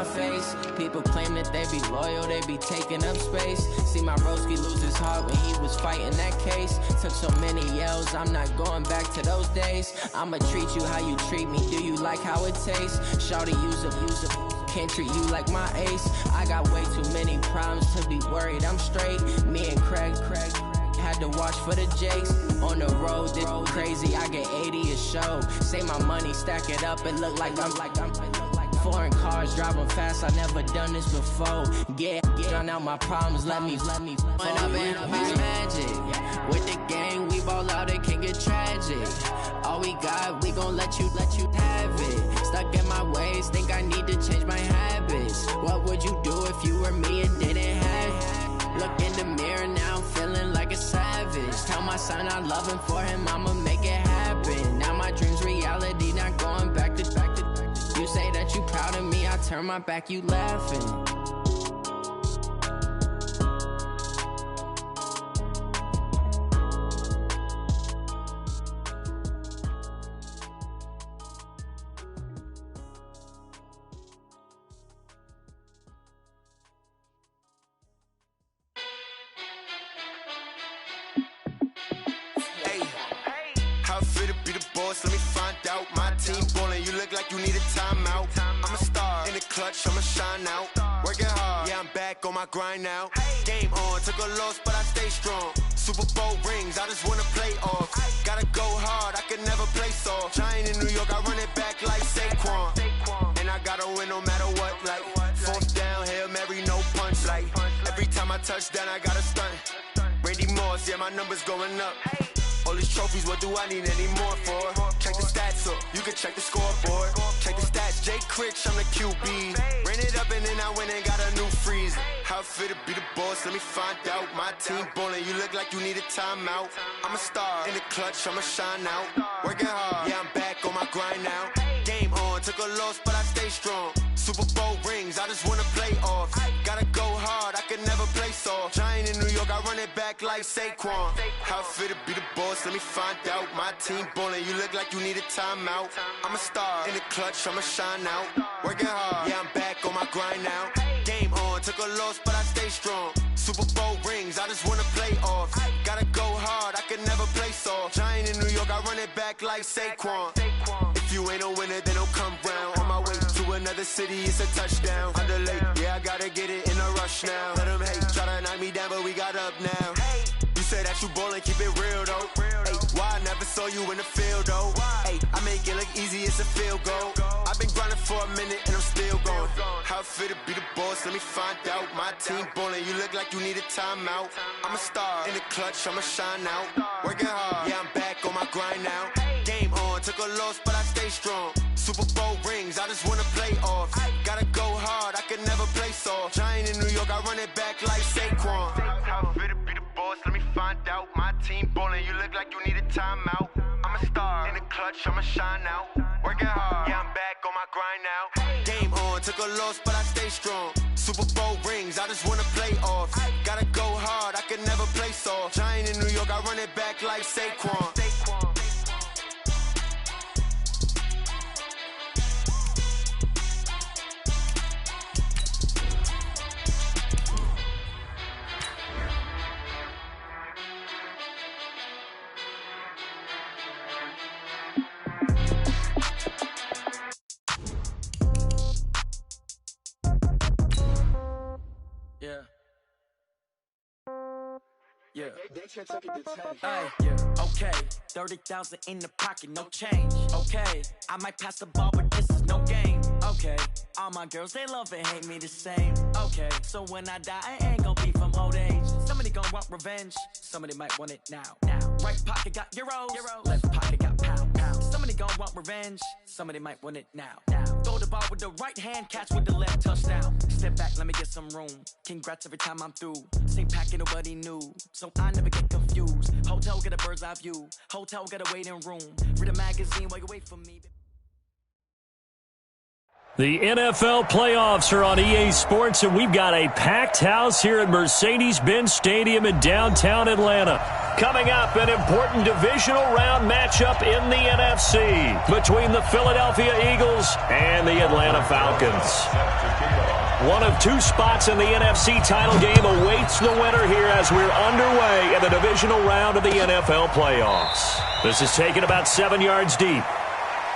my face. People claim that they be loyal, they be taking up space. See my broski lose his heart when he was fighting that case. Took so many yells, I'm not going back to those days. I'ma treat you how you treat me, do you like how it tastes? Shawty, use a can't treat you like my ace. I got way too many problems to be worried I'm straight. Me and Craig had to watch for the Jakes. On the road, this crazy, I get 80 a show. Say my money, stack it up, it look like I'm foreign cars, driving fast, I never done this before. Drown out my problems, let me When up and up is magic. With the gang, we ball out, it can get tragic. All we got, we gon' let you have it. Stuck in my ways, think I need to change my habits. What would you do if you were me and didn't have it? Look in the mirror, now I'm feeling like a savage. Tell my son I love him, for him I'ma make it happen. Now my dream's reality, not going back to You say that you proud of me, I turn my back, you laughing. Let me find out. My team ballin', you look like you need a timeout. I'm a star in the clutch, I'ma shine out. Working hard, yeah, I'm back on my grind now. Game on, took a loss, but I stay strong. Super Bowl rings, I just wanna play off. Gotta go hard, I can never play soft. Giant in New York, I run it back like Saquon. And I gotta win no matter what, like fourth down, Hail Mary, no punch. Like every time I touch down, I gotta stunt. Randy Moss, yeah, my numbers going up. All these trophies, what do I need any more for? Check the stats up, you can check the scoreboard. Check the stats, Jay Critch, I'm the QB. Ran it up and then I went and got a new freeze. How it fit to be the boss, let me find out. My team ballin', you look like you need a timeout. I'm a star in the clutch, I'ma shine out. Working hard, yeah, I'm back on my grind now. Game on, took a loss, but I stay strong. Super Bowl rings, I just wanna play off. Gotta go hard, I can never play soft. Giant in New York, I run it back like Saquon. How it fit to be the boss, let me find out. My team ballin', you look like you need a timeout. I'm a star in the clutch, I'ma shine out. Working hard, yeah, I'm back on my grind now. Game on, took a loss, but I stay strong. Super Bowl rings, I just wanna play off. Gotta go hard, I can never play soft. Giant in New York, I run it back like Saquon. If you ain't a winner, then don't come round. On my way to another city, it's a touchdown. Underlay, yeah, I gotta get it in a rush now. Let them hate, try to knock me down, but we got up now. You say that you ballin', keep it real though. Hey, why I never saw you in the field though? Hey, I make it look easy, it's a field goal. I've been grinding for a minute and I'm still going. How it fit to be the boss, let me find out. My team ballin', you look like you need a timeout. I'm a star in the clutch, I'ma shine out. Working hard, yeah, I'm back on my grind now. Game on, took a loss, but I stay strong. Super Bowl rings, I just wanna play off. Gotta go hard, I can never play soft. Giant in New York, I run it back like Saquon. How it fit to be the boss, let me find out. My team ballin', you look like you need a timeout. I'm a star in the clutch, I'ma shine out. Working hard, yeah, I'm back on my grind now. Game on, took a loss, but I stay strong. Super Bowl rings, I just wanna play off. Gotta go hard, I can never play soft. Giant in New York, I run it back like Saquon. Yeah. Yeah. Okay. 30,000 in the pocket, no change. Okay. I might pass the ball, but this is no game. Okay. All my girls, they love and hate me the same. Okay. So when I die, I ain't gonna be from old age. Somebody gonna want revenge. Somebody might want it now. Right pocket got euros. Left pocket got pound. Somebody gonna want revenge. Somebody might want it now. Throw the ball with the right hand, catch with the left, touchdown. Step back, let me get some room. Congrats every time I'm through. Same packet, nobody knew. So I never get confused. Hotel get a bird's eye view. Hotel get a waiting room. Read a magazine while you wait for me. The NFL playoffs are on EA Sports, and we've got a packed house here at Mercedes-Benz Stadium in downtown Atlanta. Coming up, an important divisional round matchup in the NFC between the Philadelphia Eagles and the Atlanta Falcons. One of two spots in the NFC title game awaits the winner here as we're underway in the divisional round of the NFL playoffs. This is taken about 7 yards deep.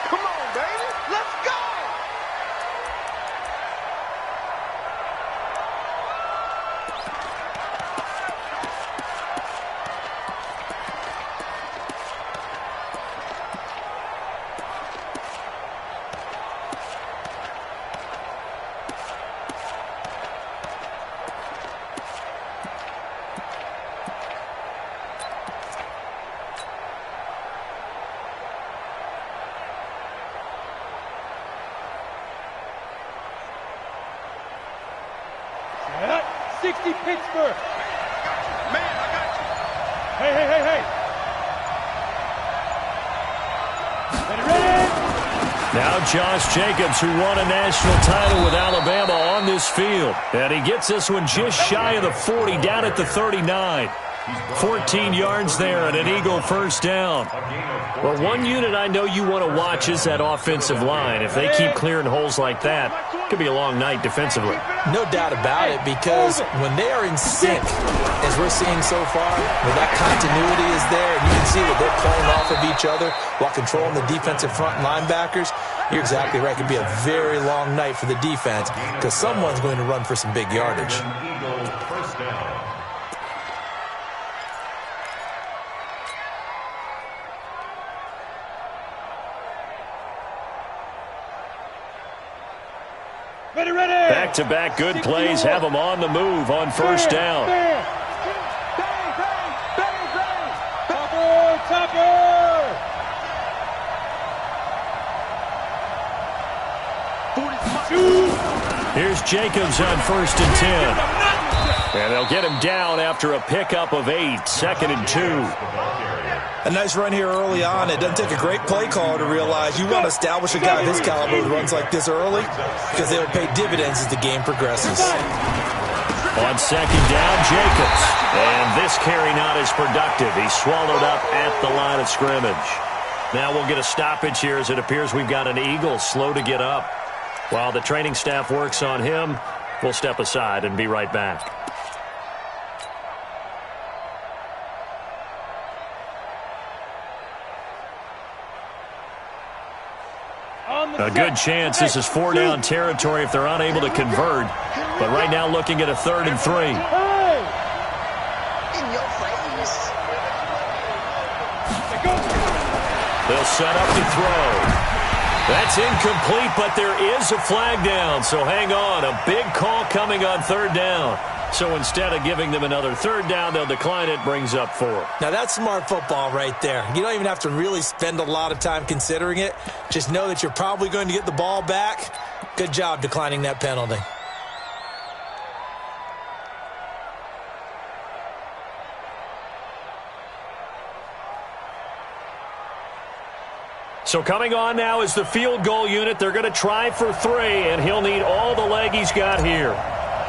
Come on, baby. Let's go. Set. 60 Pittsburgh. Man, I got you. Hey, hey, hey, hey. Ready? Now Josh Jacobs, who won a national title with Alabama, on this field. And he gets this one just shy of the 40, down at the 39. 14 yards there and an Eagle first down. Well, one unit I know you want to watch is that offensive line. If they keep clearing holes like that, it could be a long night defensively. No doubt about it, because when they are in sync, as we're seeing so far, when that continuity is there, and you can see that they're playing off of each other while controlling the defensive front linebackers, you're exactly right. It could be a very long night for the defense because someone's going to run for some big yardage. Back-to-back good plays have them on the move on first down. Bang, bang, bang. Topper. Here's Jacobs on 1st and 10. And they'll get him down after a pickup of 8, 2nd and 2. A nice run here early on. It doesn't take a great play caller to realize you want to establish a guy of his caliber who runs like this early because they will pay dividends as the game progresses. On 2nd down, Jacobs. And this carry not as productive. He's swallowed up at the line of scrimmage. Now we'll get a stoppage here as it appears we've got an Eagle slow to get up. While the training staff works on him, we'll step aside and be right back. A good chance this is 4-down territory if they're unable to convert. But right now looking at a 3rd and 3. In your face. They'll set up to throw. That's incomplete, but there is a flag down. So hang on. A big call coming on 3rd down. So instead of giving them another 3rd down, they'll decline it, brings up 4. Now, that's smart football right there. You don't even have to really spend a lot of time considering it. Just know that you're probably going to get the ball back. Good job declining that penalty. So coming on now is the field goal unit. They're going to try for 3, and he'll need all the leg he's got here.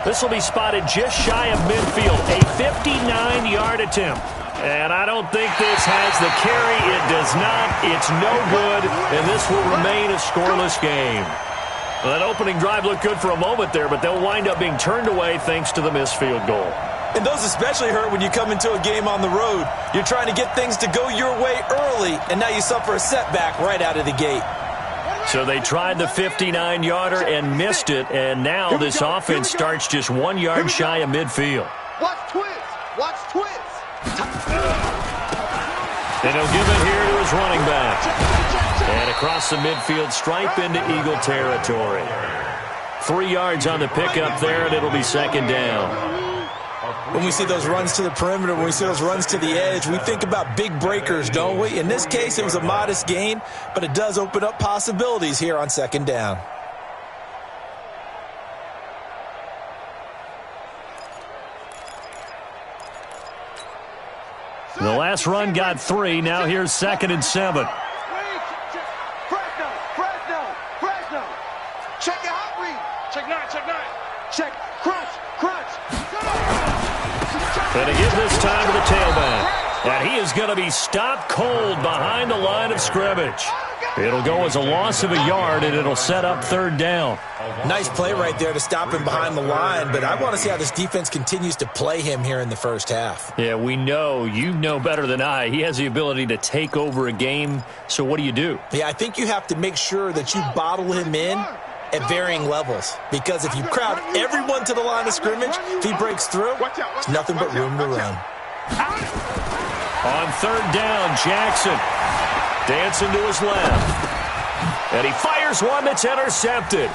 This will be spotted just shy of midfield, a 59-yard attempt. And I don't think this has the carry. It does not. It's no good, and this will remain a scoreless game. Well, that opening drive looked good for a moment there, but they'll wind up being turned away thanks to the missed field goal. And those especially hurt when you come into a game on the road. You're trying to get things to go your way early, and now you suffer a setback right out of the gate. So they tried the 59-yarder and missed it, and now this offense starts just 1 yard shy of midfield. Watch twist. Watch twist. And he'll give it here to his running back. And across the midfield stripe into Eagle territory. 3 yards on the pickup there, and it'll be 2nd down. When we see those runs to the perimeter, when we see those runs to the edge, we think about big breakers, don't we? In this case, it was a modest gain, but it does open up possibilities here on 2nd down. The last run got 3. Now here's 2nd and 7. Fresno. Check your hot read. Check 9. Check. Crunch. And to give this time to the tailback. And he is going to be stopped cold behind the line of scrimmage. It'll go as a loss of a yard, and it'll set up 3rd down. Nice play right there to stop him behind the line, but I want to see how this defense continues to play him here in the first half. Yeah, we know. You know better than I. He has the ability to take over a game, so what do you do? Yeah, I think you have to make sure that you bottle him in at varying levels, because if you crowd everyone to the line of scrimmage, if he breaks through, it's nothing but room to run. On 3rd down, Jackson dancing to his left. And he fires one that's intercepted.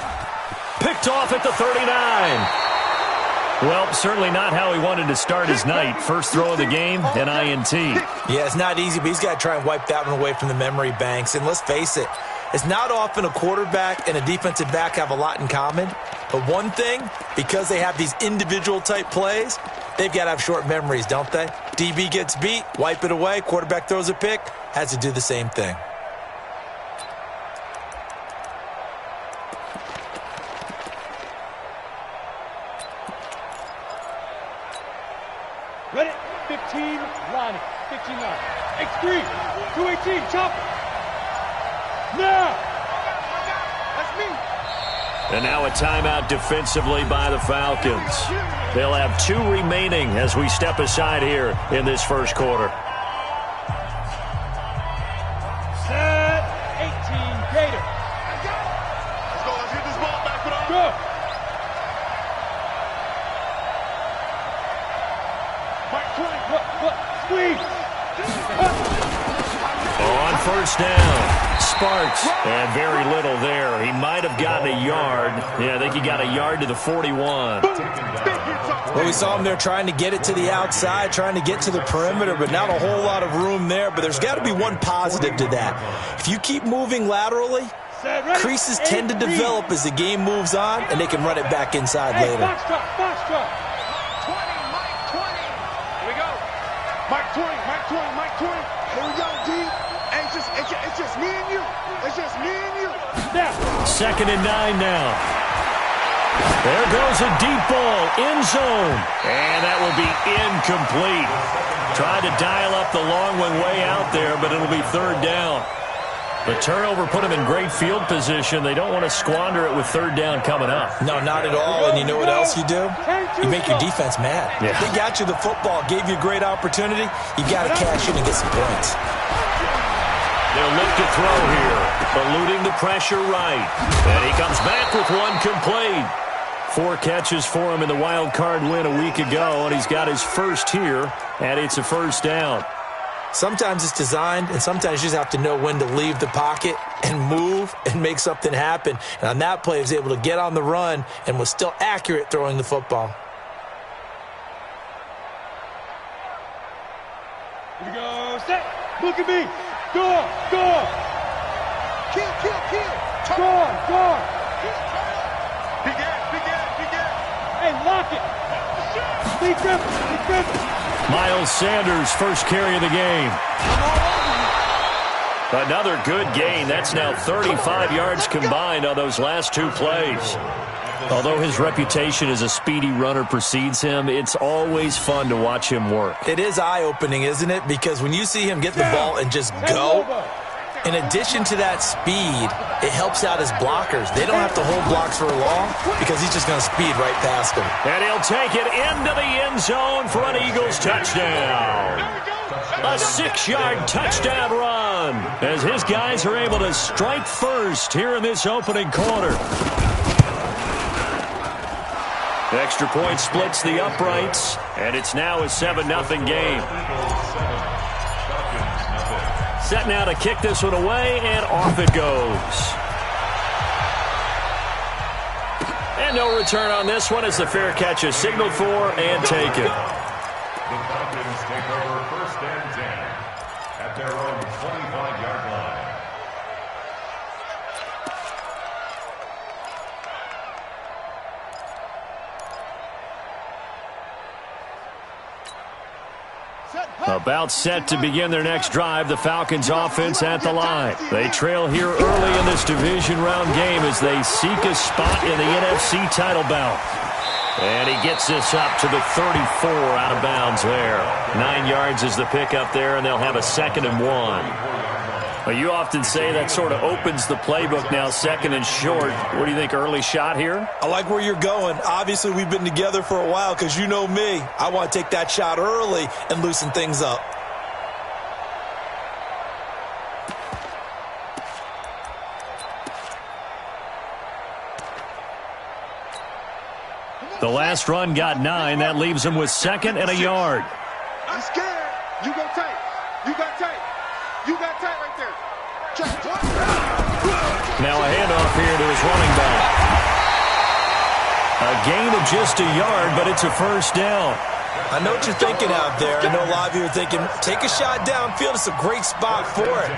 Picked off at the 39. Well, certainly not how he wanted to start his night. First throw of the game, an INT. Yeah, it's not easy, but he's got to try and wipe that one away from the memory banks. And let's face it, it's not often a quarterback and a defensive back have a lot in common. But one thing, because they have these individual type plays, they've got to have short memories, don't they? DB gets beat, wipe it away, quarterback throws a pick, has to do the same thing. Ready? 15, line it. 15 line. X3, 218, chop. Now. That's me. And now a timeout defensively by the Falcons. They'll have 2 remaining as we step aside here in this first quarter. Set. 18, Gator. Let's go. Let's get this ball back. Go. Mike 20, look, squeeze. On 1st down, Sparks. And very little there. He might have gotten a yard. Yeah, I think he got a yard to the 41. Well, we saw him there trying to get it to the outside, trying to get to the perimeter, but not a whole lot of room there. But there's got to be one positive to that. If you keep moving laterally, creases tend to develop as the game moves on, and they can run it back inside later. Box drop. 20, Mike 20. Here we go. Mike 20. Here we go, D. Hey, it's just me and you. It's just me and you. Now. 2nd and 9 now. There goes a deep ball, end zone. And that will be incomplete. Tried to dial up the long one way out there, but it'll be 3rd down. The turnover put them in great field position. They don't want to squander it with 3rd down coming up. No, not at all. And you know what else you do? You make your defense mad. Yeah. They got you the football, gave you a great opportunity. You got to cash in and get some points. They'll look to throw here, eluding the pressure right. And he comes back with one complete. 4 catches for him in the wild card win a week ago, and he's got his first here, and it's a 1st down. Sometimes it's designed, and sometimes you just have to know when to leave the pocket and move and make something happen. And on that play, he was able to get on the run and was still accurate throwing the football. Here we go. Set. Look at me. Go. Kill. Go. Big ass. Hey, lock it. Lee Griffin. Miles Sanders, first carry of the game. Another good gain. That's now 35 yards combined on those last 2 plays. Although his reputation as a speedy runner precedes him, it's always fun to watch him work. It is eye-opening, isn't it? Because when you see him get the ball and just go, in addition to that speed, it helps out his blockers. They don't have to hold blocks for long because he's just going to speed right past them. And he'll take it into the end zone for an Eagles touchdown. A 6-yard touchdown run as his guys are able to strike first here in this opening quarter. The extra point splits the uprights, and it's now a 7-0 game. Set now to kick this one away, and off it goes. And no return on this one as the fair catch is signaled for and taken. The Falcons take over 1st and 10 at their own 25-yard line. About set to begin their next drive, the Falcons offense at the line. They trail here early in this division round game as they seek a spot in the NFC title bout. And he gets this up to the 34 out of bounds there. 9 yards is the pickup there, and they'll have a 2nd and 1. Well, you often say that sort of opens the playbook now, 2nd and short. What do you think, early shot here? I like where you're going. Obviously, we've been together for a while because you know me. I want to take that shot early and loosen things up. The last run got 9. That leaves him with 2nd and a yard. I'm scared. You go tight. You got tight. You got tight right there. Now a handoff here to his running back. A gain of just a yard, but it's a first down. I know what you're thinking out there. I know a lot of you are thinking, take a shot downfield. It's a great spot for it.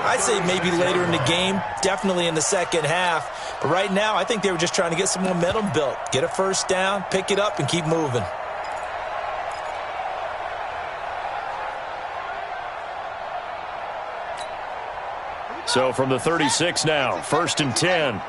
I'd say maybe later in the game, definitely in the second half. But right now, I think they were just trying to get some momentum built. Get a first down, pick it up, and keep moving. So from the 36 now, 1st and 10.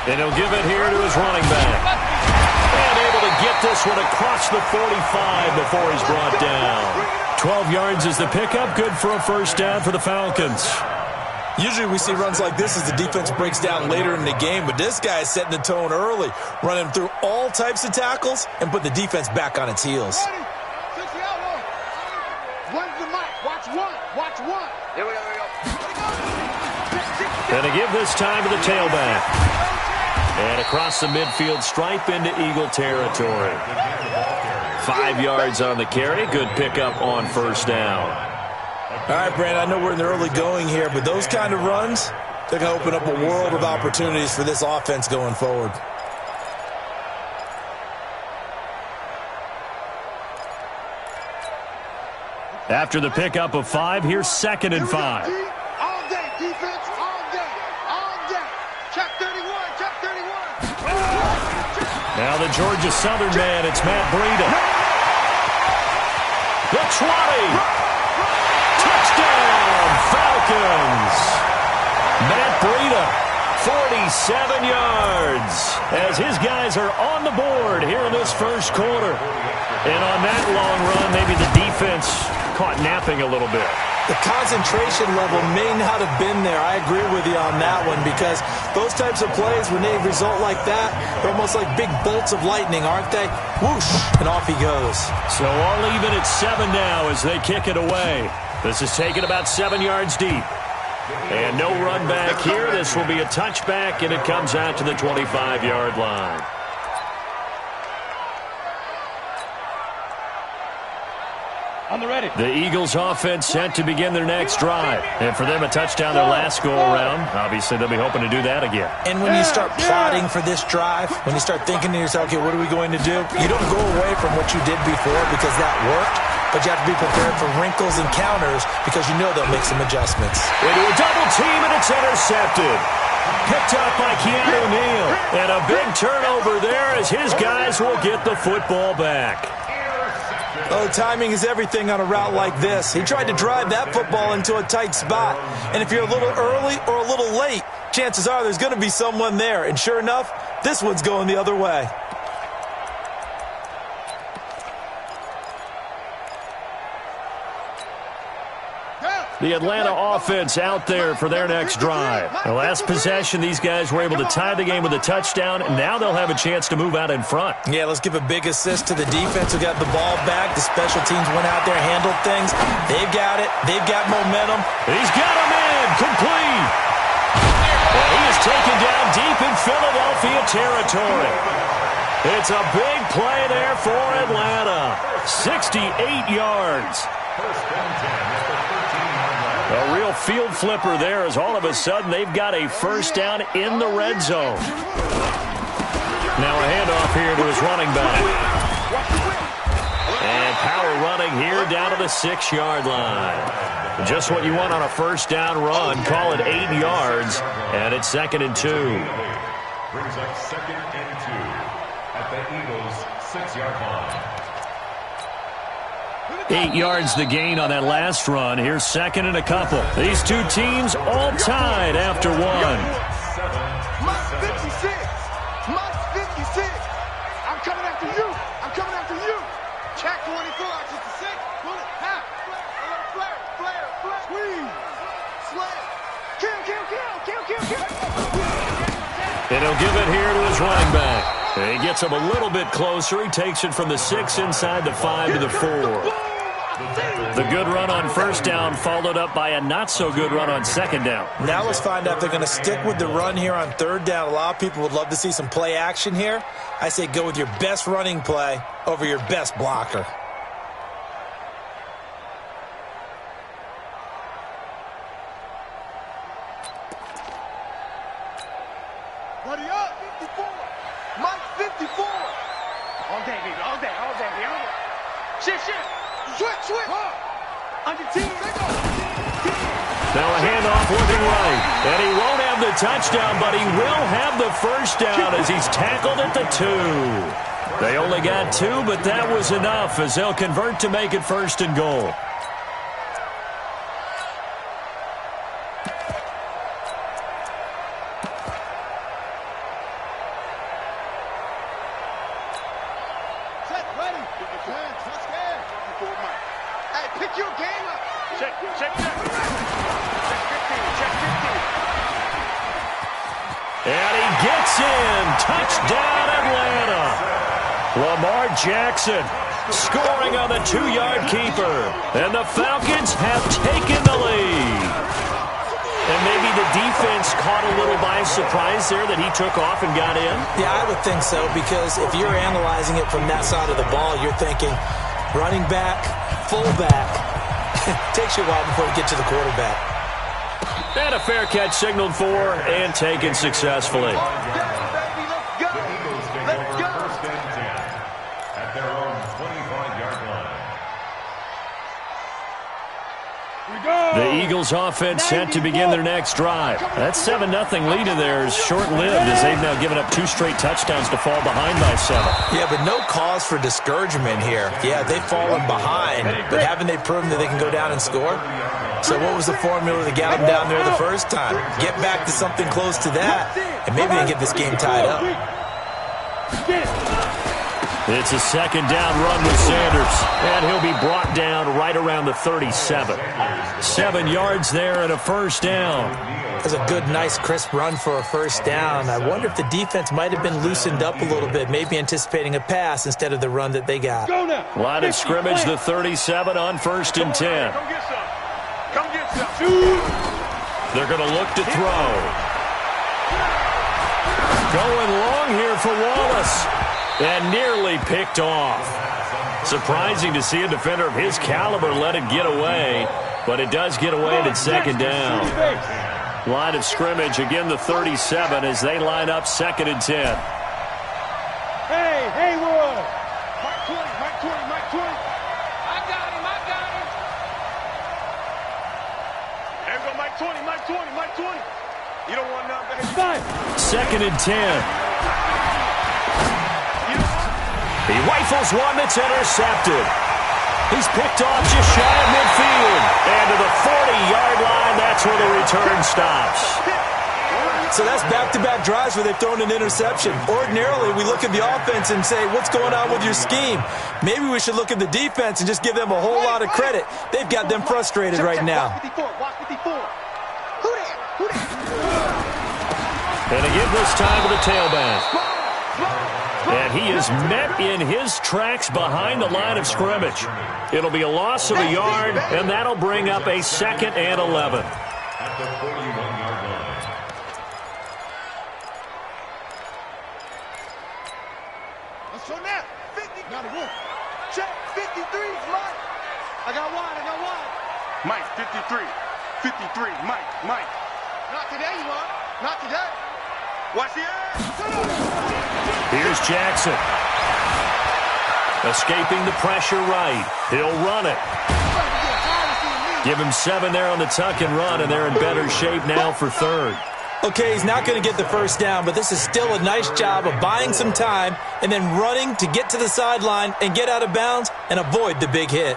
And he'll give it here to his running back. And able to get this one across the 45 before he's brought down. 12 yards is the pickup. Good for a first down for the Falcons. Usually we see runs like this as the defense breaks down later in the game, but this guy is setting the tone early, running through all types of tackles and put the defense back on its heels. And to give this time to the tailback. And across the midfield stripe into Eagle territory. 5 yards on the carry. Good pickup on first down. All right, Brandon, I know we're in the early going here, but those kind of runs, they're going to open up a world of opportunities for this offense going forward. After the pickup of 5, here's 2nd and 5. All day, defense, all day, all day. Check 31, check 31. Now the Georgia Southern man, it's Matt Breida. The 20. Touchdown, Falcons. Matt Breida, 47 yards, as his guys are on the board here in this first quarter. And on that long run, maybe the defense caught napping a little bit. The concentration level may not have been there. I agree with you on that one, because those types of plays, when they result like that, they're almost like big bolts of lightning, aren't they? Whoosh, and off he goes. So all even at 7 now as they kick it away. This is taken about 7 yards deep. And no run back here. This will be a touchback, and it comes out to the 25-yard line. On the ready. The Eagles offense set to begin their next drive. And for them, a touchdown their last go-around. Obviously, they'll be hoping to do that again. And when you start plotting for this drive, when you start thinking to yourself, okay, what are we going to do? You don't go away from what you did before because that worked, but you have to be prepared for wrinkles and counters because you know they'll make some adjustments. Into a double team, and it's intercepted. Picked up by Keanu Neal. And a big turnover there as his guys will get the football back. Oh, timing is everything on a route like this. He tried to drive that football into a tight spot. And if you're a little early or a little late, chances are there's going to be someone there. And sure enough, this one's going the other way. The Atlanta offense out there for their next drive. The last possession, these guys were able to tie the game with a touchdown, and now they'll have a chance to move out in front. Yeah, let's give a big assist to the defense who got the ball back. The special teams went out there, handled things. They've got it. They've got momentum. He's got him in. Complete. And he is taken down deep in Philadelphia territory. It's a big play there for Atlanta. 68 yards. A real field flipper there as all of a sudden they've got a first down in the red zone. Now a handoff here to his running back. And power running here down to the 6-yard line. Just what you want on a first down run. Call it 8 yards, and it's 2nd and 2. Brings up 2nd and 2 at the Eagles' 6-yard line. 8 yards the gain on that last run. Here's second and a couple. These two teams all tied after one. Mike 56. Mike 56. I'm coming after you. I'm coming after you. Check 24. Just a six. Pull it. Half. Flare. Squeeze. Slam. Kill. And he'll give it here to his running back. He gets him a little bit closer. He takes it from the 6 inside the 5 to the 4. The good run on first down followed up by a not-so-good run on second down. Now let's find out if they're going to stick with the run here on third down. A lot of people would love to see some play action here. I say go with your best running play over your best blocker. Buddy up. 54. Mike 54. All day, baby. Shit. Switch. Under team. Now a handoff looking right. And he won't have the touchdown, but he will have the first down as he's tackled at the 2. They only got 2, but that was enough as they'll convert to make it first and goal. Jackson scoring on the 2-yard keeper. And the Falcons have taken the lead. And maybe the defense caught a little by surprise there that he took off and got in. Yeah, I would think so, because if you're analyzing it from that side of the ball, you're thinking running back, fullback. Takes you a while before you get to the quarterback. And a fair catch signaled for and taken successfully. The Eagles offense set to begin their next drive. That 7-0 lead of theirs short-lived as they've now given up 2 straight touchdowns to fall behind by 7. Yeah, but no cause for discouragement here. Yeah, they've fallen behind, but haven't they proven that they can go down and score? So what was the formula to get them down there the first time? Get back to something close to that, and maybe they get this game tied up. It's a second down run with Sanders, and he'll be brought down right around the 37. 7 yards there and a first down. That's a good, nice, crisp run for a first down. I wonder if the defense might have been loosened up a little bit, maybe anticipating a pass instead of the run that they got. Line of scrimmage, the 37 on 1st and 10. Come get some. They're going to look to throw. Going long here for Wallace. And nearly picked off. Surprising to see a defender of his caliber let it get away, but it does get away at second down. Line of scrimmage, again the 37 as they line up 2nd and 10. Hey, Haywood. Mike 20. I got him. There go Mike 20. You don't want nothing, baby. 2nd and 10. He rifles one that's intercepted. He's picked off just shy of midfield. And to the 40-yard line, that's where the return stops. So that's back-to-back drives where they've thrown an interception. Ordinarily, we look at the offense and say, what's going on with your scheme? Maybe we should look at the defense and just give them a whole lot of credit. They've got them frustrated right now. And again this time to the tailback. And he is met in his tracks behind the line of scrimmage. It'll be a loss of a yard, and that'll bring up a 2nd and 11. At the 41-yard line. Let's go now. 50. Got a move. Check. 53's Mike. I got wide. Mike, 53. Mike. Not today, you want? Not today. Watch the ass. Here's Jackson. Escaping the pressure right. He'll run it. Give him 7 there on the tuck and run, and they're in better shape now for 3rd. Okay, he's not going to get the first down, but this is still a nice job of buying some time and then running to get to the sideline and get out of bounds and avoid the big hit.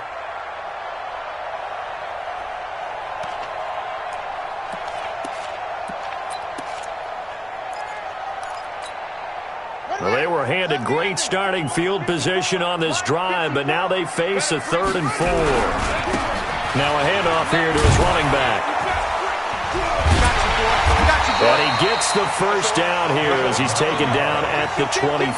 Well, they were handed great starting field position on this drive, but now they face a 3rd and 4. Now a handoff here to his running back. And he gets the first down here as he's taken down at the 24.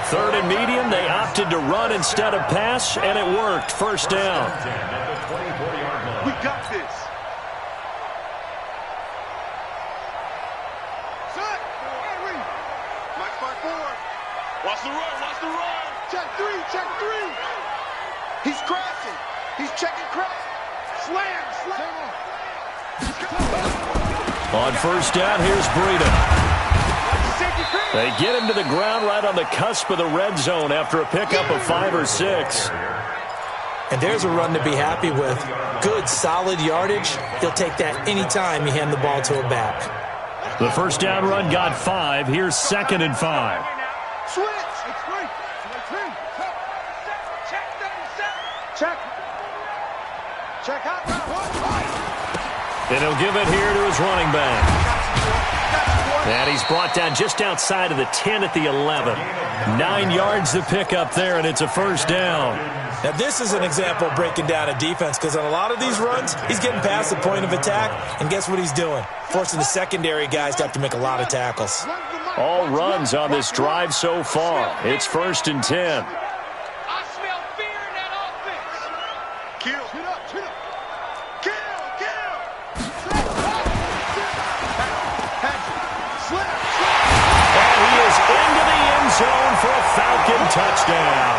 3rd and medium, they opted to run instead of pass, and it worked. First down. We got this. Watch the run. Check three. He's crashing. He's checking crash. Slam. On first down, here's Breeden. They get him to the ground right on the cusp of the red zone after a pickup of 5 or 6. And there's a run to be happy with. Good, solid yardage. He'll take that anytime you hand the ball to a back. The first down run got 5. Here's 2nd and 5. Switch. Check out. And he'll give it here to his running back. And he's brought down just outside of the 10 at the 11. 9 yards to pick up there, and it's a first down. Now, this is an example of breaking down a defense, because on a lot of these runs, he's getting past the point of attack, and guess what he's doing? Forcing the secondary guys to have to make a lot of tackles. All runs on this drive so far. It's 1st and 10. I smell fear in that offense. Kill. And he is into the end zone for a Falcon touchdown.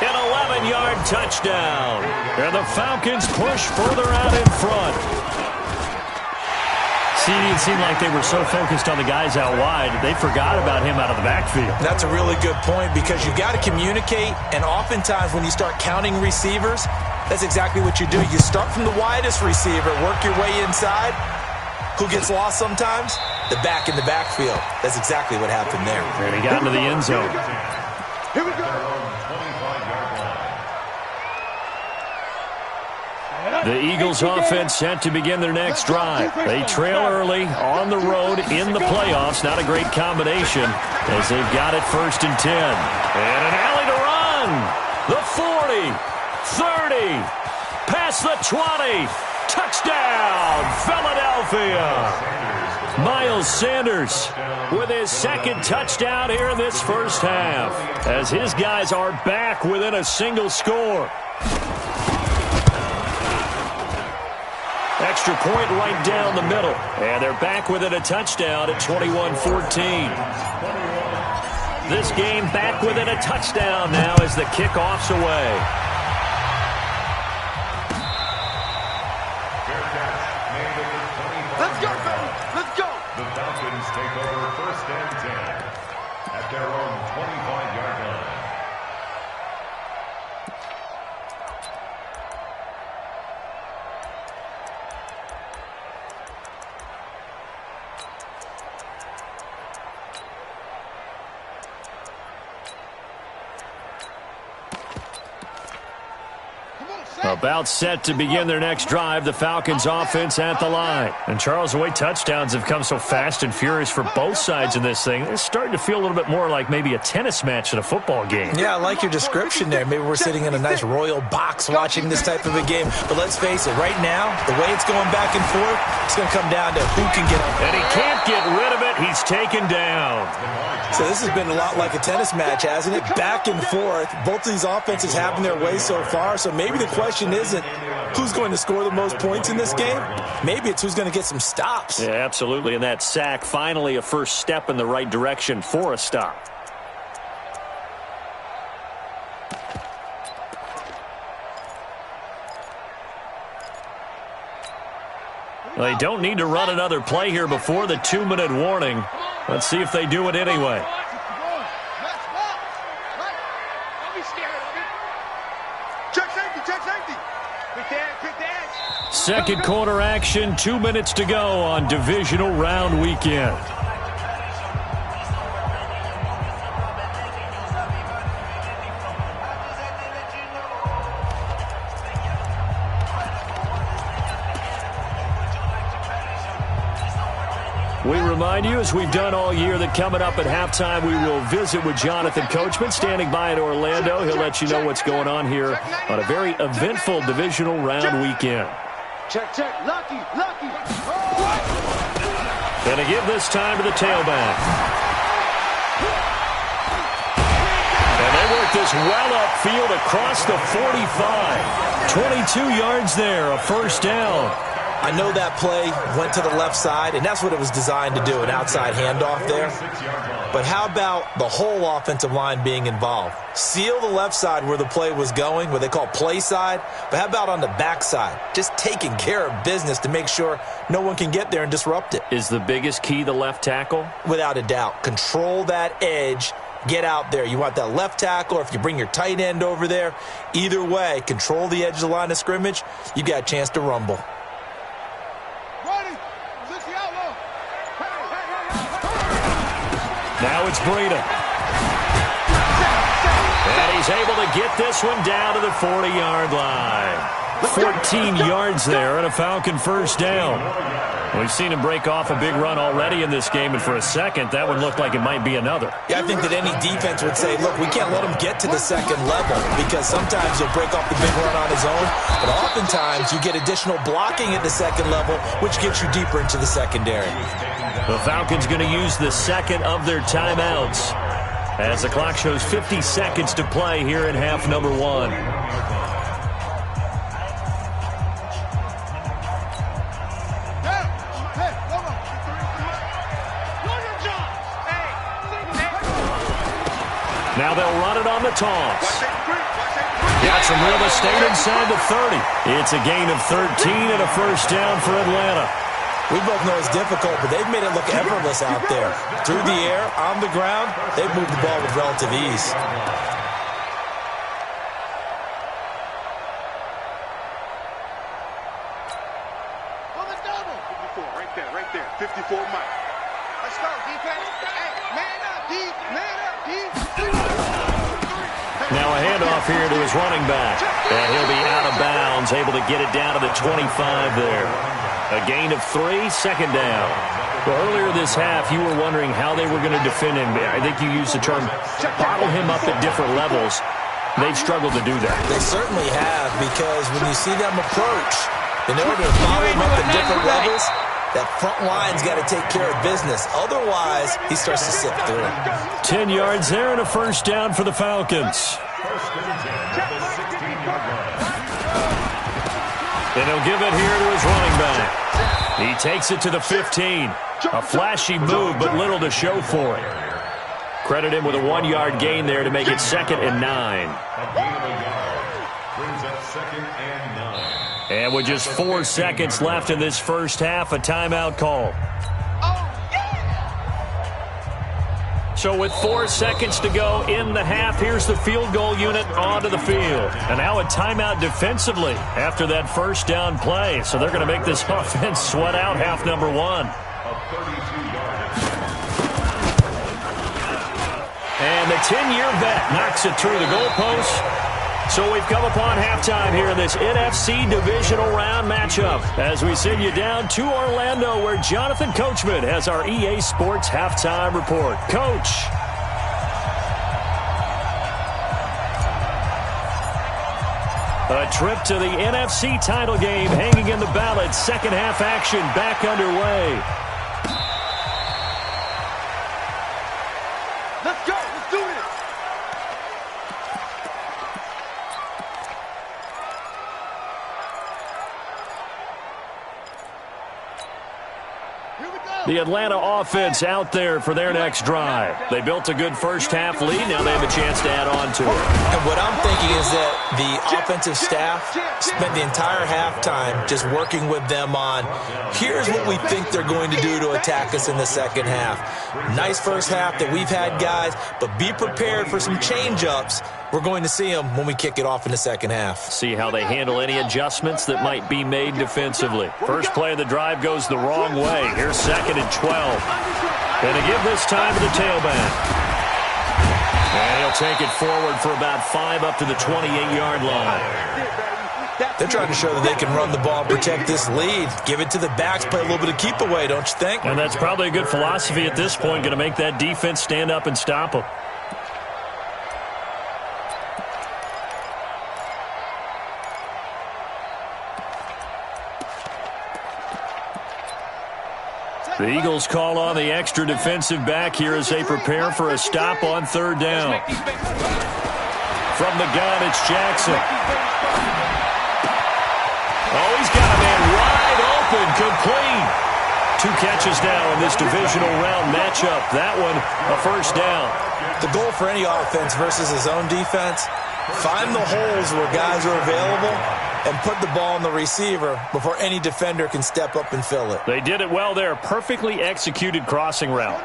An 11-yard touchdown. And the Falcons push further out in front. See, it seemed like they were so focused on the guys out wide, they forgot about him out of the backfield. That's a really good point, because you've got to communicate, and oftentimes when you start counting receivers, that's exactly what you do. You start from the widest receiver, work your way inside. Who gets lost sometimes? The back in the backfield. That's exactly what happened there. And he got into the end zone. Here we go. The Eagles offense set to begin their next drive. They trail early on the road in the playoffs. Not a great combination as they've got it 1st and 10. And an alley to run. The 40, 30, past the 20. Touchdown, Philadelphia. Miles Sanders with his 2nd touchdown here in this first half, as his guys are back within a single score. Extra point right down the middle, and they're back within a touchdown at 21-14. This game back within a touchdown now as the kickoff's away. Let's go, baby. Let's go. The Falcons take over 1st and 10 at their own 25-yard line. About set to begin their next drive, the Falcons offense at the line. And Charles, the way touchdowns have come so fast and furious for both sides in this thing, it's starting to feel a little bit more like maybe a tennis match than a football game. Yeah, I like your description there. Maybe we're sitting in a nice royal box watching this type of a game. But let's face it, right now, the way it's going back and forth, it's going to come down to who can get it. And he can't get rid of it. He's taken down. So this has been a lot like a tennis match, hasn't it? Back and forth. Both of these offenses having their way so far. So maybe the question isn't who's going to score the most points in this game. Maybe it's who's going to get some stops. Yeah, absolutely. And that sack, finally a first step in the right direction for a stop. They don't need to run another play here before the 2-minute warning. Let's see if they do it anyway. Second quarter action, 2 minutes to go on divisional round weekend. We remind you, as we've done all year, that coming up at halftime, we will visit with Jonathan Coachman, standing by in Orlando. He'll let you know what's going on here on a very eventful divisional round weekend. Check, lucky. Gonna give this time to the tailback. And they work this well upfield across the 45. 22 yards there, a first down. I know that play went to the left side, and that's what it was designed to do, an outside handoff there. But how about the whole offensive line being involved? Seal the left side where the play was going, what they call play side. But how about on the back side? Just taking care of business to make sure no one can get there and disrupt it. Is the biggest key the left tackle? Without a doubt. Control that edge. Get out there. You want that left tackle, or if you bring your tight end over there, either way, control the edge of the line of scrimmage, you got a chance to rumble. Now it's Breida. And he's able to get this one down to the 40-yard line. 14 yards there and a Falcon first down. We've seen him break off a big run already in this game, and for a second, that one looked like it might be another. Yeah, I think that any defense would say, look, we can't let him get to the second level, because sometimes he'll break off the big run on his own, but oftentimes you get additional blocking at the second level, which gets you deeper into the secondary. The Falcons going to use the second of their timeouts as the clock shows 50 seconds to play here in half number one. Now they'll run it on the toss. Got some real estate inside the 30. It's a gain of 13 and a first down for Atlanta. We both know it's difficult, but they've made it look effortless out there. Through the air, on the ground, they've moved the ball with relative ease. Right there. 54 Mike. Let's go, defense. Hey, man up, D. Now a handoff here to his running back. And he'll be out of bounds, able to get it down to the 25 there. A gain of 3, second down. Well, earlier this half, you were wondering how they were going to defend him. I think you used the term bottle him up at different levels. They've struggled to do that. They certainly have, because when you see them approach, in order to bottle him up at different levels, that front line's got to take care of business. Otherwise, he starts to slip through. 10 yards there and a first down for the Falcons. And he'll give it here to his running back. He takes it to the 15. A flashy move, but little to show for it. Credit him with a 1-yard gain there to make it 2nd and 9. Brings up 2nd and 9. And with just 4 seconds left in this first half, a timeout call. So with 4 seconds to go in the half, here's the field goal unit onto the field. And now a timeout defensively after that first down play. So they're going to make this offense sweat out half number one. And the 10-year vet knocks it through the goalpost. So we've come upon halftime here in this NFC divisional round matchup as we send you down to Orlando, where Jonathan Coachman has our EA Sports halftime report. Coach. A trip to the NFC title game hanging in the balance. Second half action back underway. Let's go. Let's do this. The Atlanta offense out there for their next drive. They built a good first half lead. Now they have a chance to add on to it. And what I'm thinking is that the offensive staff spent the entire halftime just working with them on, here's what we think they're going to do to attack us in the second half. Nice first half that we've had, guys, but be prepared for some change-ups. We're going to see them when we kick it off in the second half. See how they handle any adjustments that might be made defensively. First play of the drive goes the wrong way. Here's 2nd and 12. And to give this time to the tailback. And he'll take it forward for about 5 up to the 28-yard line. They're trying to show that they can run the ball and protect this lead. Give it to the backs, play a little bit of keep away, don't you think? And that's probably a good philosophy at this point, going to make that defense stand up and stop them. The Eagles call on the extra defensive back here as they prepare for a stop on third down. From the gun, it's Jackson. Oh, he's got a man wide open, complete. 2 catches now in this divisional round matchup. That one, a first down. The goal for any offense versus his own defense, find the holes where guys are available and put the ball on the receiver before any defender can step up and fill it. They did it well there. Perfectly executed crossing route.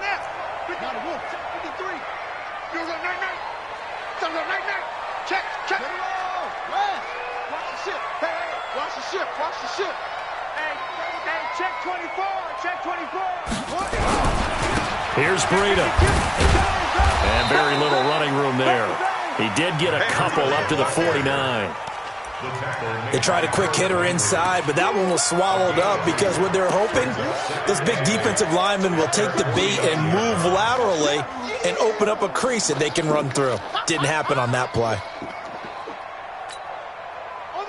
Check. Watch the ship. Hey, check 24. Here's Breida. And very little running room there. He did get a couple up to the 49. They tried a quick hitter inside, but that one was swallowed up because what they're hoping, this big defensive lineman will take the bait and move laterally and open up a crease that they can run through. Didn't happen on that play.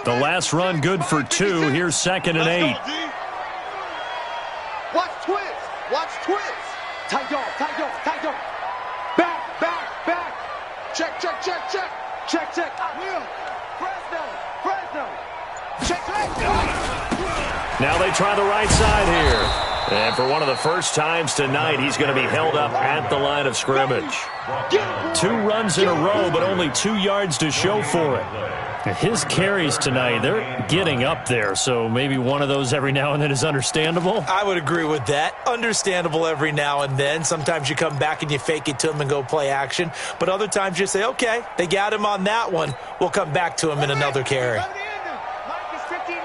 The last run good for 2. Here's 2nd and 8. Watch twist. Tight dog. Back. Check. Will. Fresno. Check. Now they try the right side here. And for one of the first times tonight, he's going to be held up at the line of scrimmage. 2 runs in a row, but only 2 yards to show for it. His carries tonight, they're getting up there, so maybe one of those every now and then is understandable. I would agree with that. Understandable every now and then. Sometimes you come back and you fake it to him and go play action. But other times you say, okay, they got him on that one. We'll come back to him in another carry. Mike is 59.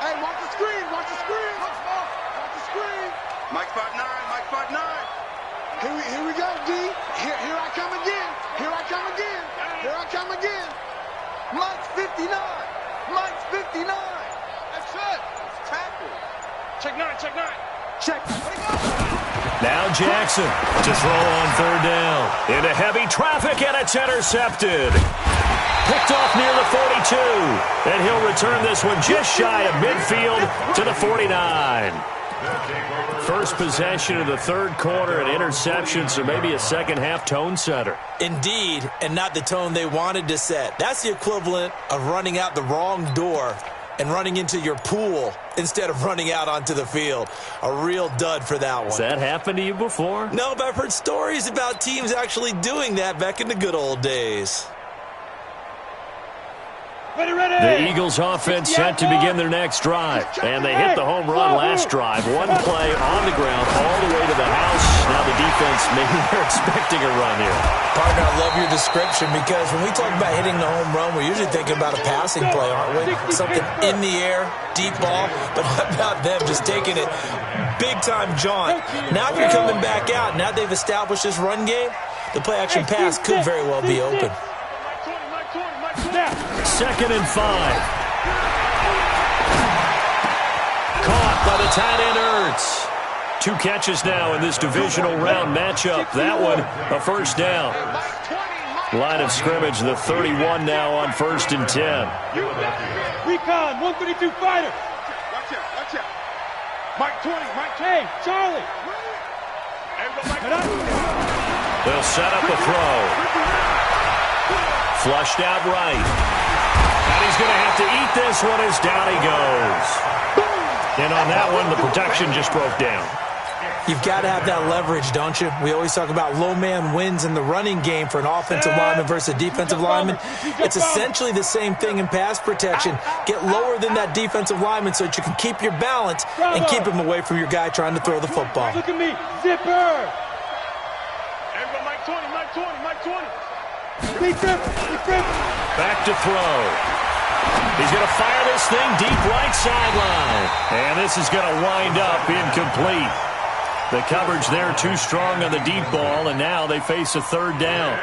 Hey, watch the screen. Watch the screen. Mike 5'9", Mike 5'9". Here we go, D. Here I come again. Mike's 59. That's it. It's tackle. Check 9. Check. Now Jackson to throw on third down. Into heavy traffic, and it's intercepted. Picked off near the 42. And he'll return this one just shy of midfield to the 49. First possession of the third quarter, an interception, so maybe a second-half tone setter. Indeed, and not the tone they wanted to set. That's the equivalent of running out the wrong door and running into your pool instead of running out onto the field. A real dud for that one. Has that happened to you before? No, but I've heard stories about teams actually doing that back in the good old days. The Eagles offense set to begin their next drive. And they hit the home run last drive. One play on the ground all the way to the house. Now the defense, maybe they're expecting a run here. Partner, I love your description because when we talk about hitting the home run, we're usually thinking about a passing play, aren't we? Something in the air, deep ball. But how about them just taking it big-time jaunt? Now if you're coming back out, now they've established this run game, the play-action pass could very well be open. 2nd and 5. Caught by the tight end Ertz. 2 catches now in this divisional round matchup. That one, a first down. Line of scrimmage, the 31 now on 1st and 10. Recon, 132 fighter. Watch out. Mike 20, Mike K, Charlie. They'll set up a throw. Flushed out right. And he's going to have to eat this one as down he goes. And on that one, the protection just broke down. You've got to have that leverage, don't you? We always talk about low man wins in the running game for an offensive lineman versus a defensive lineman. It's essentially the same thing in pass protection. Get lower than that defensive lineman so that you can keep your balance and keep him away from your guy trying to throw the football. Look at me, zipper. Mike 20. Back to throw. He's going to fire this thing deep right sideline. And this is going to wind up incomplete. The coverage there too strong on the deep ball, and now they face a third down.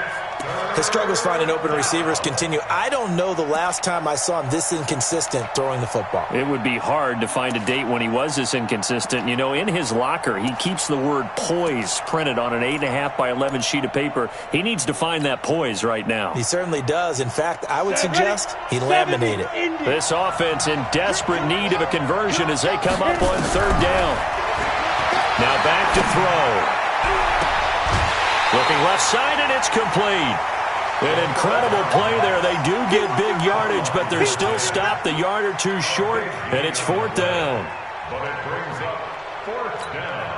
His struggles finding open receivers continue. I don't know the last time I saw him this inconsistent throwing the football. It would be hard to find a date when he was this inconsistent. You know, in his locker, he keeps the word poise printed on an 8.5 by 11 sheet of paper. He needs to find that poise right now. He certainly does. In fact, I would suggest he laminate it. This offense in desperate need of a conversion as they come up on third down. Now back to throw. Looking left side, and it's complete. An incredible play there. They do get big yardage, but they're still stopped a yard or two short, and it's fourth down. But it brings up fourth down.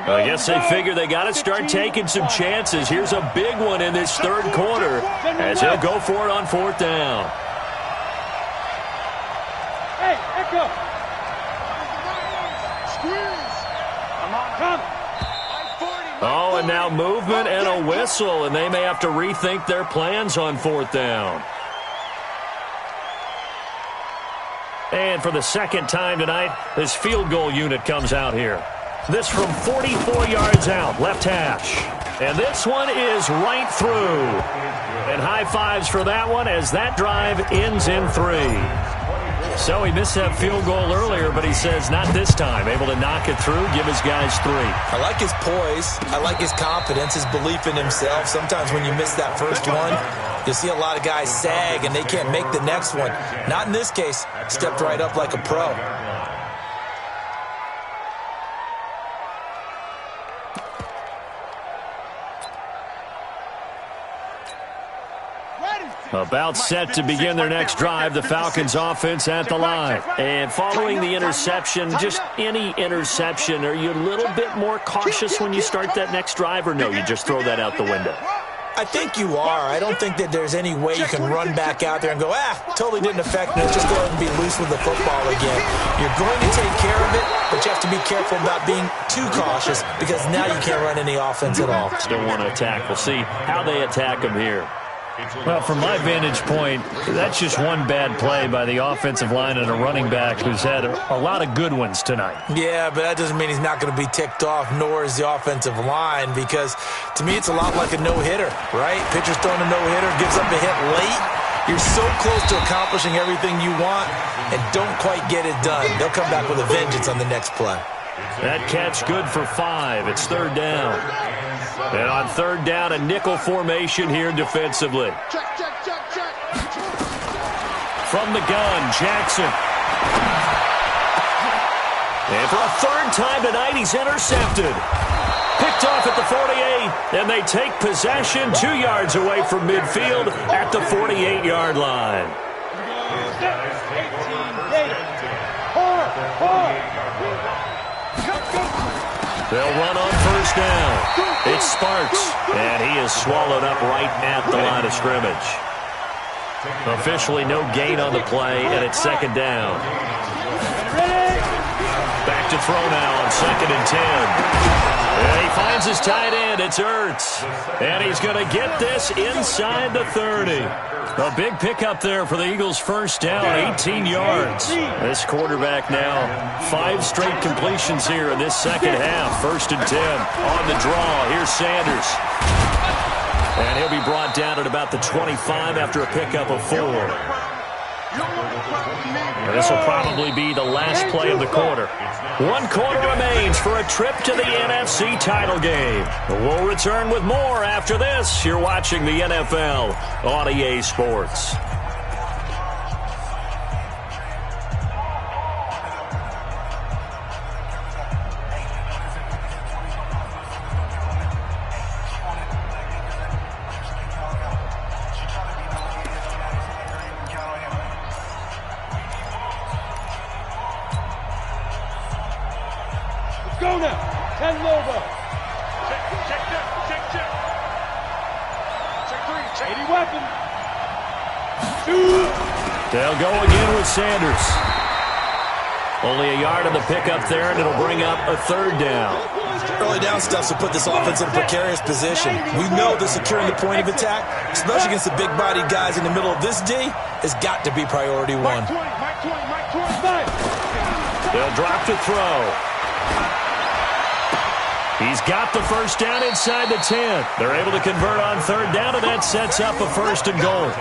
I guess they figure they got to start taking some chances. Here's a big one in this third quarter as he'll go for it on fourth down. Hey, Echo. Come. Oh, and now movement and a whistle, and they may have to rethink their plans on fourth down. And for the second time tonight, this field goal unit comes out here. This from 44 yards out, left hash. And this one is right through. And high fives for that one as that drive ends in 3. So he missed that field goal earlier, but he says not this time. Able to knock it through, give his guys 3. I like his poise. I like his confidence, his belief in himself. Sometimes when you miss that first one, you'll see a lot of guys sag and they can't make the next one. Not in this case. Stepped right up like a pro. About set to begin their next drive, the Falcons offense at the line. And following the interception, just any interception, are you a little bit more cautious when you start that next drive, or no, you just throw that out the window? I think you are. I don't think that there's any way you can run back out there and go, totally didn't affect me. Let's just go ahead and be loose with the football again. You're going to take care of it, but you have to be careful about being too cautious because now you can't run any offense at all. Still want to attack. We'll see how they attack them here. Well, from my vantage point, that's just one bad play by the offensive line and a running back who's had a lot of good ones tonight. Yeah, but that doesn't mean he's not going to be ticked off, nor is the offensive line, because to me it's a lot like a no-hitter, right? Pitcher's throwing a no-hitter, gives up a hit late. You're so close to accomplishing everything you want and don't quite get it done. They'll come back with a vengeance on the next play. That catch good for 5. It's third down. And on third down, a nickel formation here defensively. From the gun, Jackson. And for a third time tonight, he's intercepted. Picked off at the 48, and they take possession 2 yards away from midfield at the 48-yard line. They'll run on first down. It's Sparks, and he is swallowed up right at the line of scrimmage. Officially no gain on the play, and it's second down. Back to throw now on 2nd and 10. And he finds his tight end. It's Ertz. And he's going to get this inside the 30. A big pickup there for the Eagles' first down, 18 yards. This quarterback now, 5 straight completions here in this second half. 1st and 10 on the draw. Here's Sanders. And he'll be brought down at about the 25 after a pickup of 4. And this will probably be the last play of the quarter. 1 quarter remains for a trip to the NFC title game. We'll return with more after this. You're watching the NFL on EA Sports. Go now. 10 Lobo. Check 3. Check 80 weapon. They'll go again with Sanders. Only a yard on the pickup there, and it'll bring up a third down. Early down stuff will put this offense in a precarious position. We know that securing the point of attack, especially against the big-bodied guys in the middle of this D, has got to be priority one. They'll drop to throw. He's got the first down inside the 10. They're able to convert on third down, and that sets up a 1st and goal.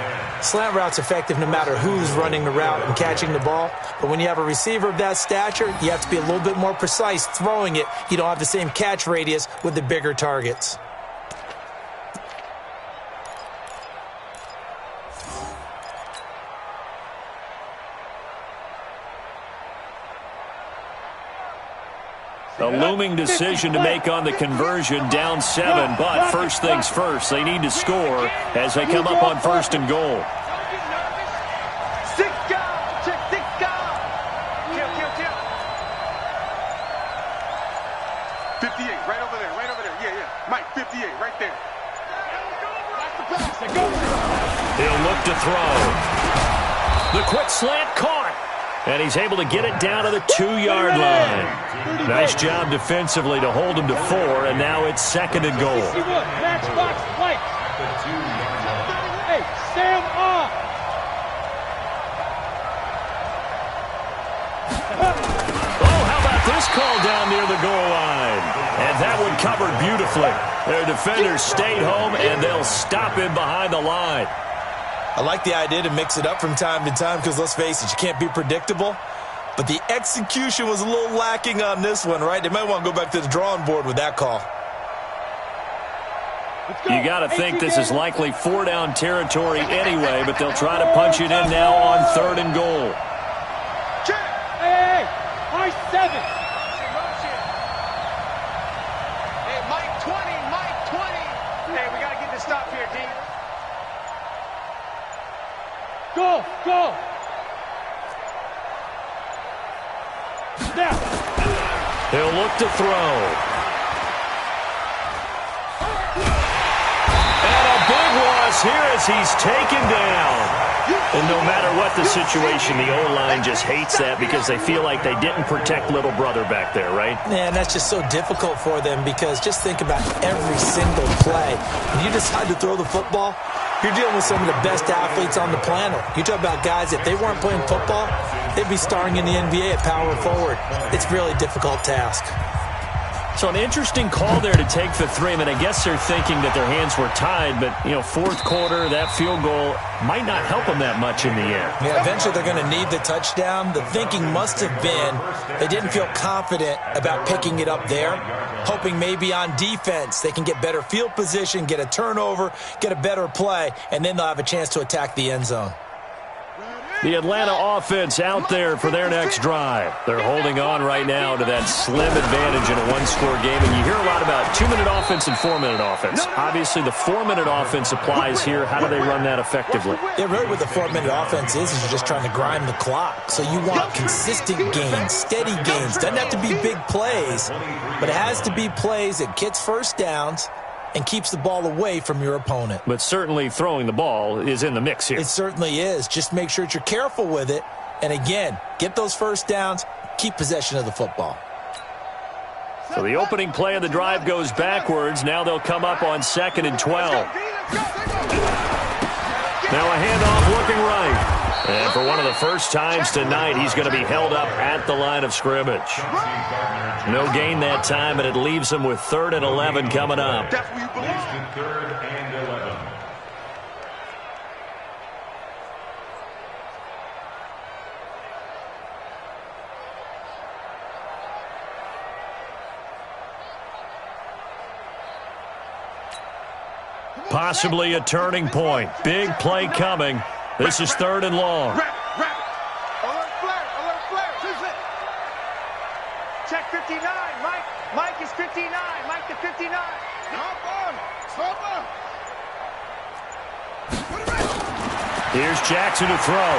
Slant route's effective no matter who's running the route and catching the ball. But when you have a receiver of that stature, you have to be a little bit more precise throwing it. You don't have the same catch radius with the bigger targets. A looming decision to make on the conversion, down 7, but first things first, they need to score as they come up on 1st and goal. 58, right over there, yeah. Mike, 58, right there. He'll look to throw. The quick slant caught. And he's able to get it down to the 2-yard line. Nice job defensively to hold him to 4, and now it's 2nd and goal. Matchbox White. Hey, Sam off. Oh, how about this call down near the goal line? And that one covered beautifully. Their defenders stayed home, and they'll stop him behind the line. I like the idea to mix it up from time to time because, let's face it, you can't be predictable. But the execution was a little lacking on this one, right? They might want to go back to the drawing board with that call. You got to think this is likely 4-down territory anyway, but they'll try to punch it in now on 3rd and goal. Hey, high 7. Hey, Mike 20. Hey, we got to get this stop here, D. Go. Snap. He'll look to throw. And a big loss here as he's taken down. And no matter what the situation, the O-line just hates that because they feel like they didn't protect little brother back there, right? Man, that's just so difficult for them because just think about every single play. When you decide to throw the football, you're dealing with some of the best athletes on the planet. You talk about guys, if they weren't playing football, they'd be starring in the NBA at power forward. It's a really difficult task. So an interesting call there to take the 3. I mean, I guess they're thinking that their hands were tied, but, 4th quarter, that field goal might not help them that much in the end. Yeah, eventually they're going to need the touchdown. The thinking must have been they didn't feel confident about picking it up there, hoping maybe on defense they can get better field position, get a turnover, get a better play, and then they'll have a chance to attack the end zone. The Atlanta offense out there for their next drive. They're holding on right now to that slim advantage in a 1-score game. And you hear a lot about 2-minute offense and 4-minute offense. Obviously, the 4-minute offense applies here. How do they run that effectively? Yeah, really what the 4-minute offense is you're just trying to grind the clock. So you want consistent gains, steady gains. Doesn't have to be big plays, but it has to be plays that gets first downs and keeps the ball away from your opponent. But certainly throwing the ball is in the mix here. It certainly is. Just make sure that you're careful with it. And again, get those first downs, keep possession of the football. So the opening play of the drive goes backwards. Now they'll come up on 2nd and 12. Now a handoff looking right. And for one of the first times tonight, he's going to be held up at the line of scrimmage. No gain that time, and it leaves him with 3rd and 11 coming up. 3rd and 11. Possibly a turning point. Big play coming. This is 3rd and long. Alert flare. Check 59, Mike. Mike is 59. Mike to 59. Stop on. Here's Jackson to throw.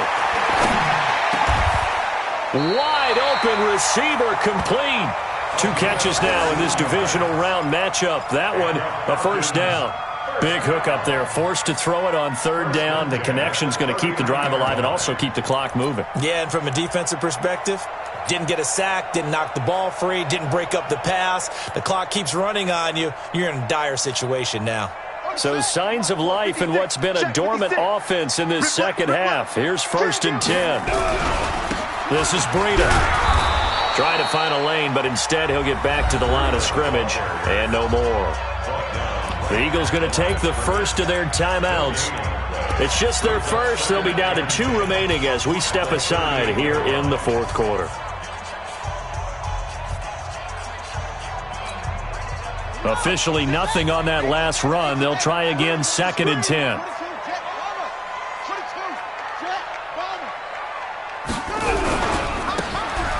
Wide open receiver complete. 2 catches now in this divisional round matchup. That one, a first down. Big hook up there, forced to throw it on 3rd down. The connection's going to keep the drive alive and also keep the clock moving. Yeah, and from a defensive perspective, Didn't get a sack, didn't knock the ball free, didn't break up the pass. The clock keeps running on you. You're in a dire situation now. So signs of life in what's been a dormant offense in this second half. Here's 1st and 10. This is Breida. Trying to find a lane, but instead he'll get back to the line of scrimmage and no more. The Eagles going to take the first of their timeouts. It's just their first. They'll be down to 2 remaining as we step aside here in the 4th quarter. Officially nothing on that last run. They'll try again, 2nd and 10.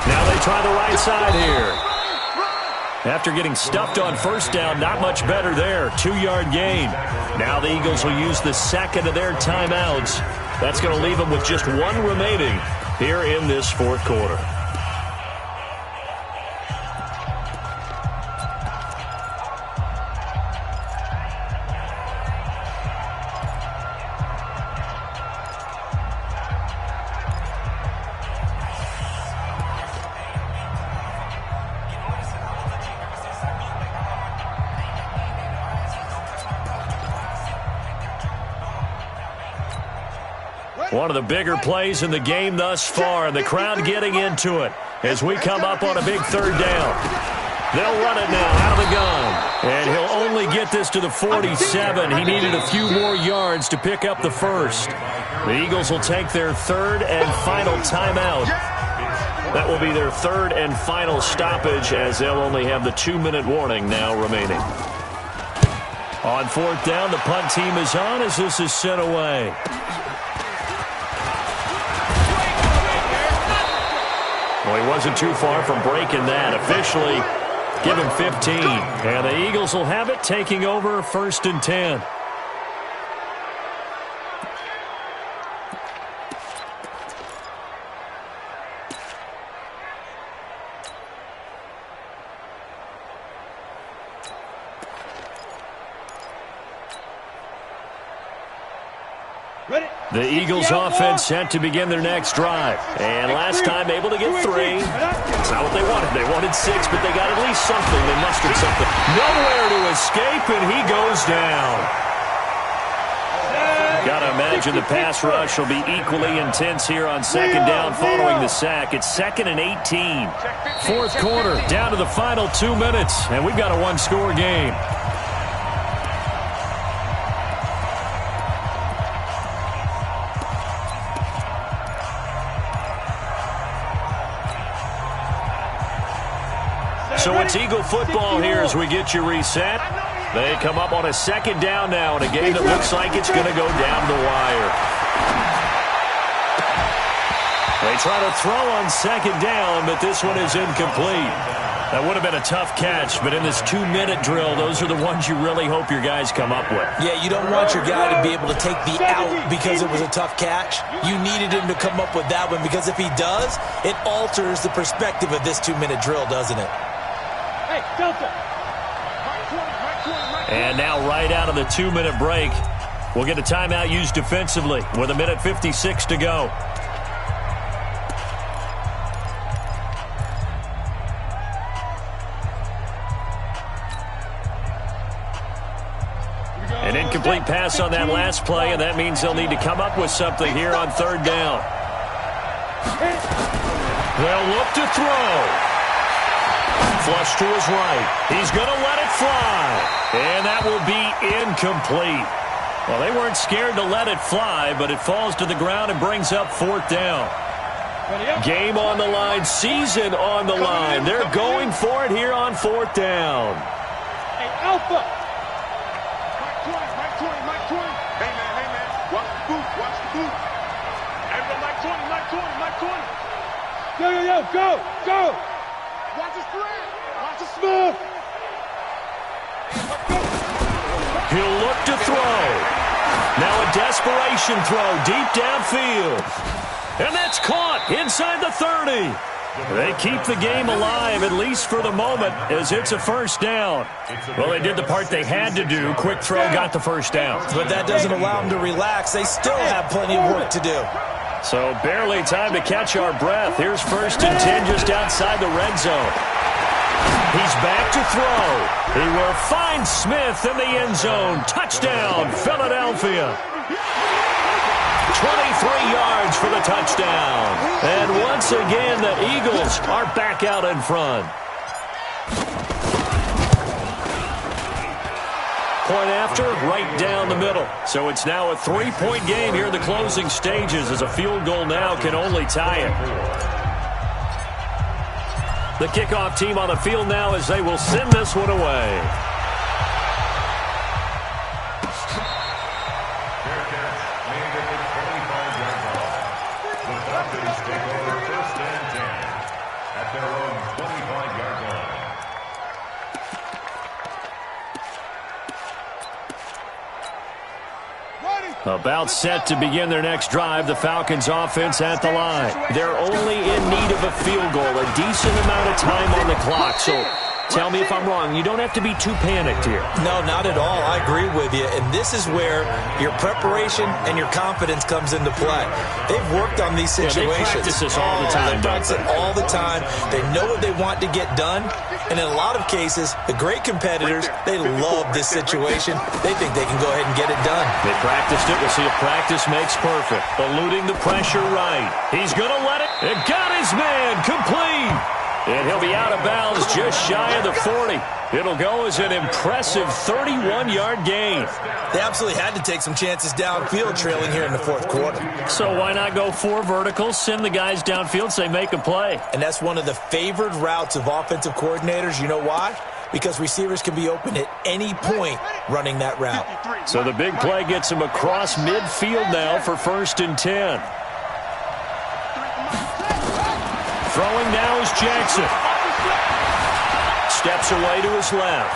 Now they try the right side here. After getting stuffed on 1st down, not much better there. 2-yard gain. Now the Eagles will use the 2nd of their timeouts. That's going to leave them with just 1 remaining here in this 4th quarter. One of the bigger plays in the game thus far, and the crowd getting into it as we come up on a big 3rd down. They'll run it now out of the gun, and he'll only get this to the 47. He needed a few more yards to pick up the first. The Eagles will take their 3rd and final timeout. That will be their 3rd and final stoppage, as they'll only have the 2-minute warning now remaining. On 4th down, the punt team is on as this is sent away. Well, he wasn't too far from breaking that. Officially, give him 15. And the Eagles will have it, taking over 1st and 10. The Eagles offense set to begin their next drive. And last time able to get 3. It's not what they wanted. They wanted 6, but they got at least something. They mustered something. Nowhere to escape, and he goes down. Got to imagine the pass rush will be equally intense here on 2nd down following the sack. It's 2nd and 18. 4th quarter, down to the final 2 minutes, and we've got a 1-score game. So it's Eagle football here as we get you reset. They come up on a 2nd down now in a game that looks like it's going to go down the wire. They try to throw on 2nd down, but this one is incomplete. That would have been a tough catch, but in this 2-minute drill, those are the ones you really hope your guys come up with. Yeah, you don't want your guy to be able to take the out because it was a tough catch. You needed him to come up with that one because if he does, it alters the perspective of this 2-minute drill, doesn't it? Hey, Delta. And now right out of the 2-minute break, we'll get a timeout used defensively with 1:56 to go. An incomplete pass on that last play, and that means they'll need to come up with something here on 3rd down. They'll look to throw. Flush to his right. He's going to let it fly. And that will be incomplete. Well, they weren't scared to let it fly, but it falls to the ground and brings up 4th down. Game on the line, season on the line. They're going for it here on 4th down. Hey, Alpha. Mike 20. Hey, man. Watch the boot. Everybody, Mike 20. Yo, go. Watch the spread. Watch the Smith. He'll look to throw. Now a desperation throw deep downfield. And that's caught inside the 30. They keep the game alive, at least for the moment, as it's a 1st down. Well, they did the part they had to do. Quick throw got the 1st down. But that doesn't allow them to relax. They still have plenty of work to do. So barely time to catch our breath. Here's 1st and 10 just outside the red zone. He's back to throw. He will find Smith in the end zone. Touchdown, Philadelphia. 23 yards for the touchdown. And once again, the Eagles are back out in front. Point after, right down the middle. So it's now a 3-point game here in the closing stages, as a field goal now can only tie it. The kickoff team on the field now as they will send this one away. About set to begin their next drive, the Falcons offense at the line. They're only in need of a field goal, a decent amount of time on the clock. So tell me if I'm wrong. You don't have to be too panicked here. No, not at all. I agree with you. And this is where your preparation and your confidence comes into play. They've worked on these situations. They practice this all the time. They practice it all the time. They know what they want to get done. And in a lot of cases, the great competitors, they love this situation. They think they can go ahead and get it done. They practiced it. We'll see if practice makes perfect. Eluding the pressure right. He's going to let it. It got his man complete. And he'll be out of bounds just shy of the 40. It'll go as an impressive 31-yard gain. They absolutely had to take some chances downfield trailing here in the fourth quarter. So why not go 4 verticals, send the guys downfield, say make a play? And that's one of the favored routes of offensive coordinators. You know why? Because receivers can be open at any point running that route. So the big play gets him across midfield now for 1st and 10. Throwing now is Jackson. Steps away to his left.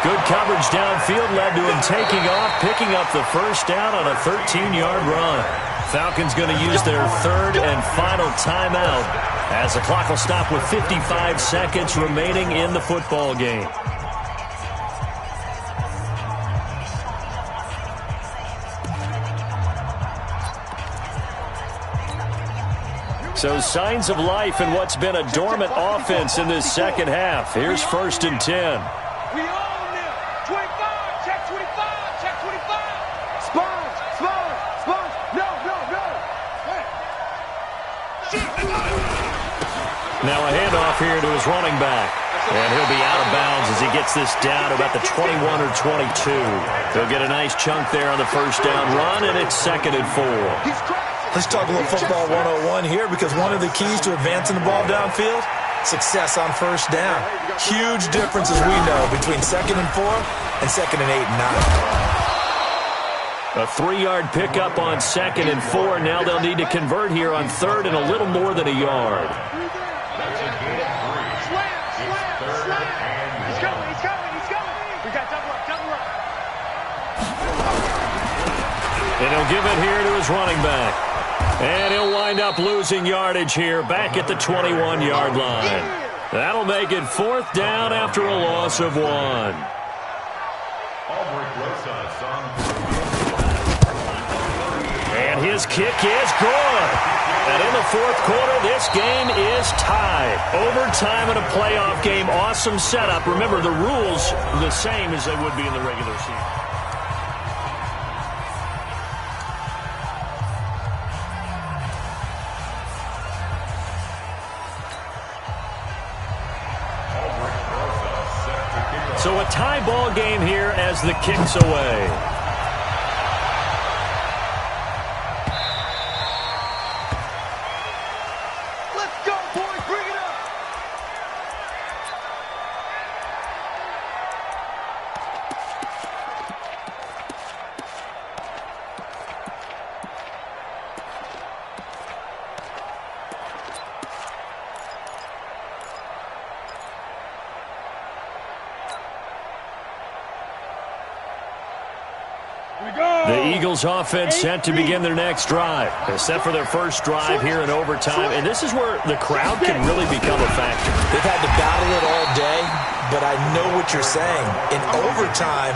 Good coverage downfield led to him taking off, picking up the first down on a 13-yard run. Falcons going to use their 3rd and final timeout as the clock will stop with 55 seconds remaining in the football game. So signs of life in what's been a dormant offense in this second half. Here's 1st and 10. We own them. 25, check 25, check 25. Spons. No. Now a handoff here to his running back. And he'll be out of bounds as he gets this down to about the 21 or 22. He'll get a nice chunk there on the first down run, and it's 2nd and 4. Let's talk a little football 101 here, because one of the keys to advancing the ball downfield, success on first down. Huge difference, as we know, between 2nd and 4 and 2nd and 8 and 9. A 3-yard pickup on 2nd and 4. Now they'll need to convert here on 3rd and a little more than a yard. He's coming. We got double up. And he'll give it here to his running back. And he'll wind up losing yardage here back at the 21-yard line. That'll make it 4th down after a loss of 1. And his kick is good. And in the fourth quarter, this game is tied. Overtime in a playoff game. Awesome setup. Remember, the rules are the same as they would be in the regular season. So a tie ball game here as the kick's away. Let's go, boys. Bring it up. The Eagles offense set to begin their next drive. They're set for their first drive here in overtime, and this is where the crowd can really become a factor. They've had to battle it all day, but I know what you're saying. In overtime,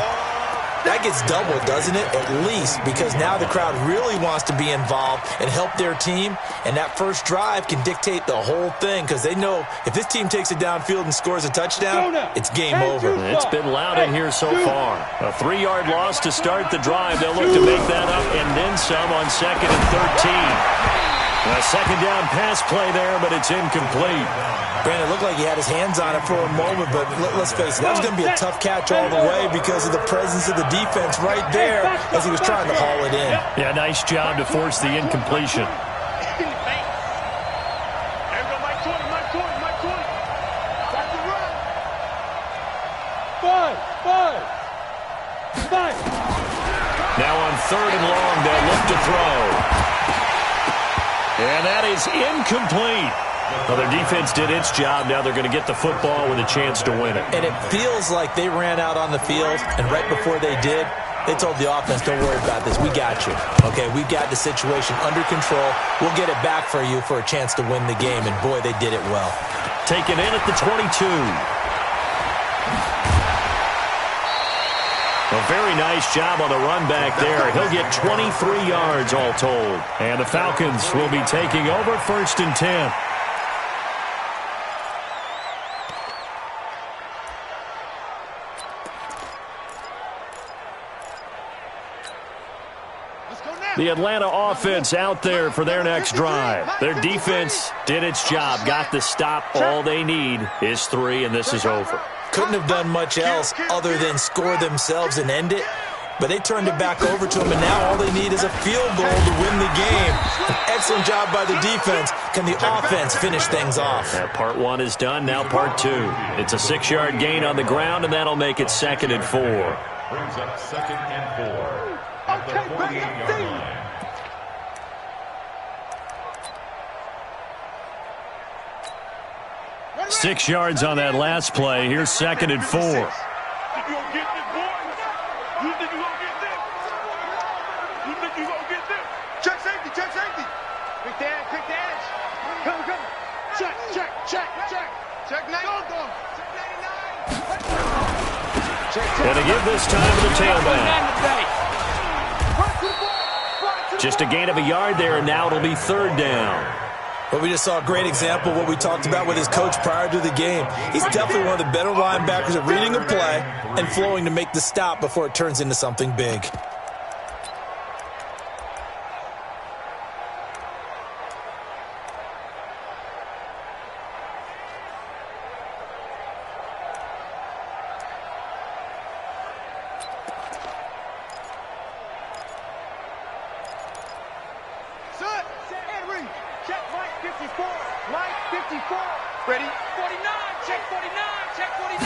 That gets doubled, doesn't it? At least, because now the crowd really wants to be involved and help their team, and that first drive can dictate the whole thing because they know if this team takes it downfield and scores a touchdown, it's game over. It's been loud in here so far. A 3-yard loss to start the drive. They'll look to make that up and then some on 2nd and 13. A second down pass play there, but it's incomplete. Brandon, it looked like he had his hands on it for a moment, but let's face it, that was going to be a tough catch all the way because of the presence of the defense right there as he was trying to haul it in. Yeah, nice job to force the incompletion. Now on 3rd and long, they'll look to throw. And that is incomplete. Well, their defense did its job. Now they're going to get the football with a chance to win it. And it feels like they ran out on the field, and right before they did, they told the offense, don't worry about this. We got you. Okay, we've got the situation under control. We'll get it back for you for a chance to win the game. And, boy, they did it well. Taken in at the 22. A very nice job on the run back there. He'll get 23 yards all told. And the Falcons will be taking over 1st and 10. The Atlanta offense out there for their next drive. Their defense did its job, got the stop. All they need is 3, and this is over. Couldn't have done much else other than score themselves and end it, but they turned it back over to them, and now all they need is a field goal to win the game. An excellent job by the defense. Can the offense finish things off? Part 1 is done, now part 2. It's a 6-yard gain on the ground, and that'll make it 2nd and 4. Brings up 2nd and 4. At the 48-yard line. 6 yards on that last play. Here's 2nd and 4. You gonna get this, boy? You think you gonna get this? You think you gonna get this? Check safety, check safety. Quick dash, quick dash. Come. Check. Check 99. And to give this time to the tailback. Just a gain of a yard there, and now it'll be 3rd down. Well, we just saw a great example of what we talked about with his coach prior to the game. He's definitely one of the better linebackers at reading a play and flowing to make the stop before it turns into something big. Ready? 49, check 49, check 49.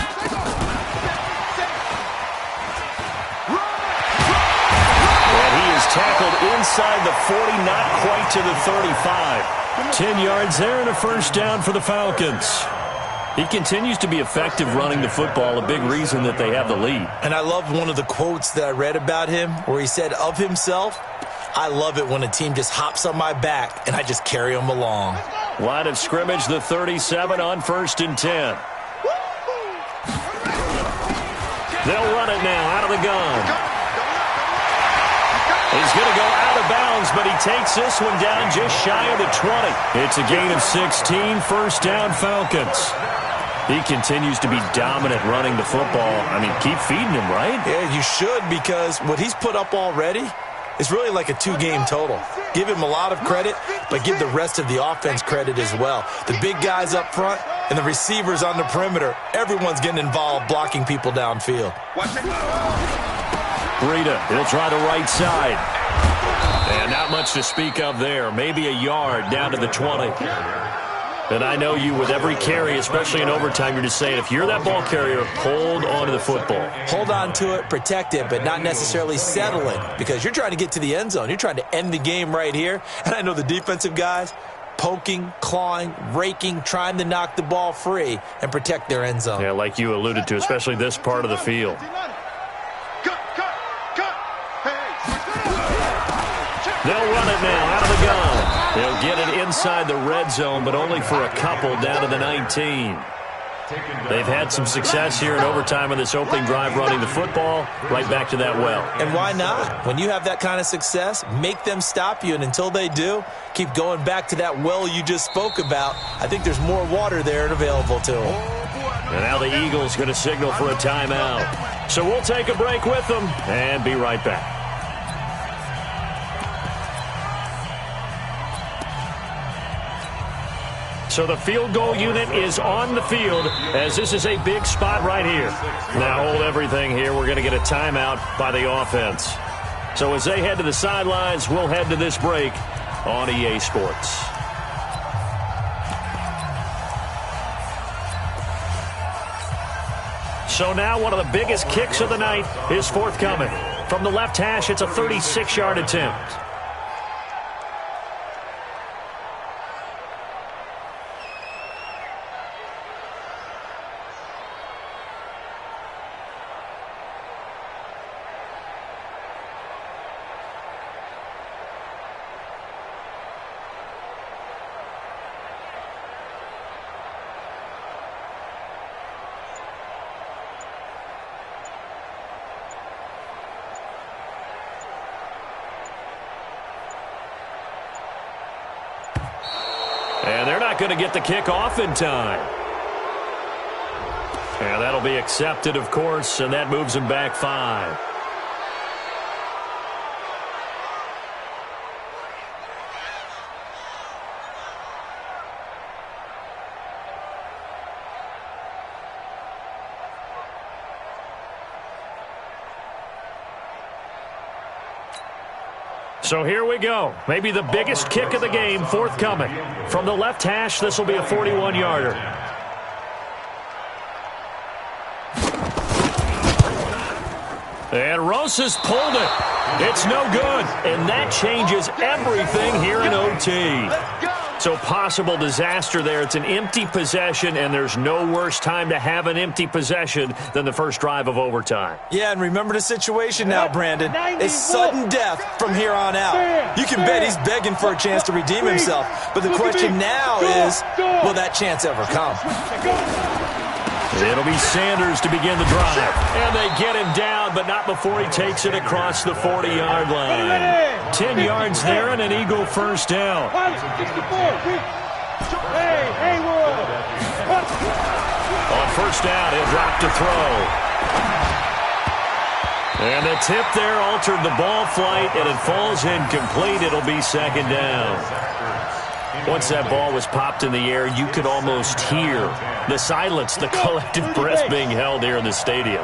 And he is tackled inside the 40, not quite to the 35. 10 yards there and a 1st down for the Falcons. He continues to be effective running the football, a big reason that they have the lead. And I love one of the quotes that I read about him where he said of himself, I love it when a team just hops on my back and I just carry them along. Line of scrimmage, the 37 on 1st and 10. They'll run it now out of the gun. He's going to go out of bounds, but he takes this one down just shy of the 20. It's a gain of 16, 1st down Falcons. He continues to be dominant running the football. I mean, keep feeding him, right? Yeah, you should, because what he's put up already is really like a 2-game total. Give him a lot of credit, but give the rest of the offense credit as well. The big guys up front and the receivers on the perimeter, everyone's getting involved blocking people downfield. Breida, he'll try the right side. And not much to speak of there. Maybe a yard down to the 20. And I know you, with every carry, especially in overtime, you're just saying, if you're that ball carrier, hold on to the football. Hold on to it, protect it, but not necessarily settle it, because you're trying to get to the end zone. You're trying to end the game right here. And I know the defensive guys, poking, clawing, raking, trying to knock the ball free and protect their end zone. Yeah, like you alluded to, especially this part of the field. They'll run it now out of the gun. They'll get it inside the red zone, but only for a couple down to the 19. They've had some success here in overtime in this opening drive running the football right back to that well. And why not? When you have that kind of success, make them stop you, and until they do, keep going back to that well you just spoke about. I think there's more water there and available to them. And now the Eagles going to signal for a timeout. So we'll take a break with them and be right back. So the field goal unit is on the field as this is a big spot right here. Now hold everything here. We're going to get a timeout by the offense. So as they head to the sidelines, we'll head to this break on EA Sports. So now one of the biggest kicks of the night is forthcoming. From the left hash, it's a 36-yard attempt. And they're not going to get the kick off in time. And that'll be accepted, of course, and that moves them back 5. So here we go. Maybe the biggest kick of the game forthcoming. From the left hash, this will be a 41-yarder. And Rosas pulled it. It's no good. And that changes everything here in OT. So possible disaster there. It's an empty possession, and there's no worse time to have an empty possession than the first drive of overtime. Yeah, and remember the situation now, Brandon. It's sudden death from here on out. You can bet he's begging for a chance to redeem himself. But the question now is, will that chance ever come? It'll be Sanders to begin the drive. And they get him down, but not before he takes it across the 40-yard line. 10 yards there and an Eagle first down. On first down, he'll drop to throw. And the tip there altered the ball flight, and it falls incomplete. It'll be second down. Once that ball was popped in the air, you could almost hear the silence, the collective breath being held here in the stadium.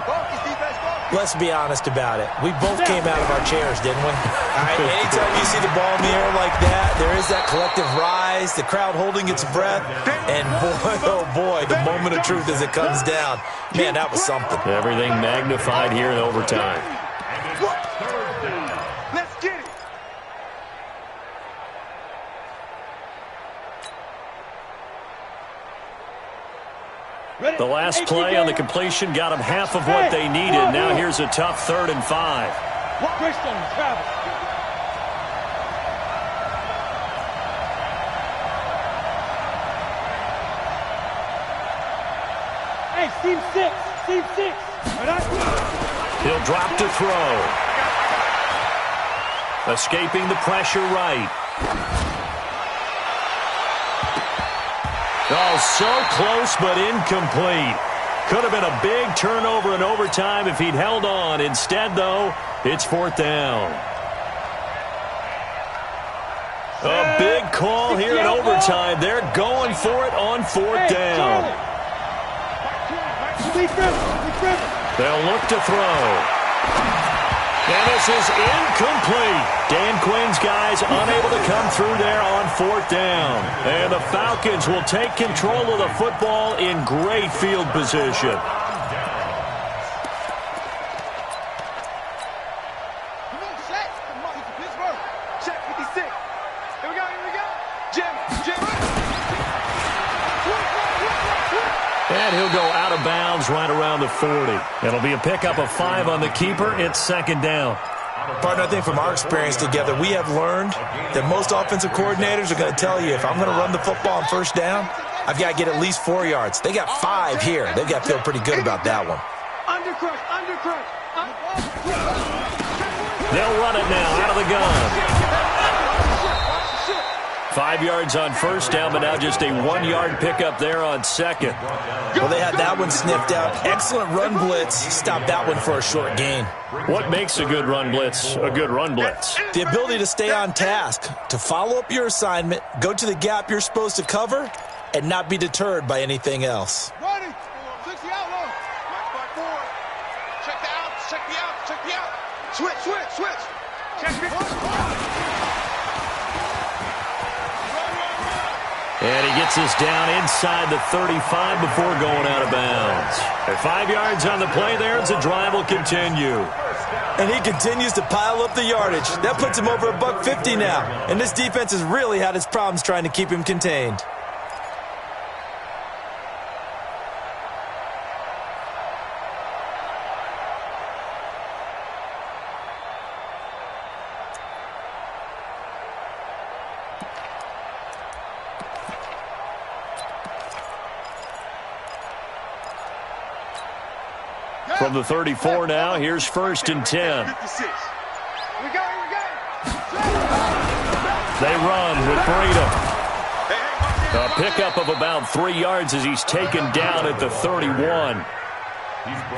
Let's be honest about it. We both came out of our chairs, didn't we? All right, anytime you see the ball in the air like that, there is that collective rise, the crowd holding its breath, and boy, oh boy, the moment of truth as it comes down. Man, that was something. Everything magnified here in overtime. Let's get it. The last play on the completion got them half of what they needed. Now here's a tough 3rd and 5. Hey, team 6. He'll drop to throw. Escaping the pressure right. Oh, so close but incomplete. Could have been a big turnover in overtime if he'd held on. Instead, though, it's 4th down. A big call here in overtime. They're going for it on 4th down. They'll look to throw. And this is incomplete. Dan Quinn's guys unable to come through there on 4th down. And the Falcons will take control of the football in great field position. And he'll go out of bounds right around the 40. It'll be a pickup of 5 on the keeper. It's 2nd down. Partner, I think from our experience together, we have learned that most offensive coordinators are going to tell you, if I'm going to run the football on 1st down, I've got to get at least 4 yards. They got 5 here. They've got to feel pretty good about that one. Undercrush. They'll run it now out of the gun. 5 yards on first down, but now just a 1-yard pickup there on second. Well, they had that one sniffed out. Excellent run blitz. Stop that one for a short gain. What makes a good run blitz a good run blitz? The ability to stay on task, to follow up your assignment, go to the gap you're supposed to cover, and not be deterred by anything else. Ready. 60 out low. Right forward. Check the out. Switch. Check it. And he gets us down inside the 35 before going out of bounds. At 5 yards on the play there, as the drive will continue. And he continues to pile up the yardage. That puts him over $150 now. And this defense has really had its problems trying to keep him contained. From the 34 now, here's 1st and 10. They run with Breida. A pickup of about 3 yards as he's taken down at the 31.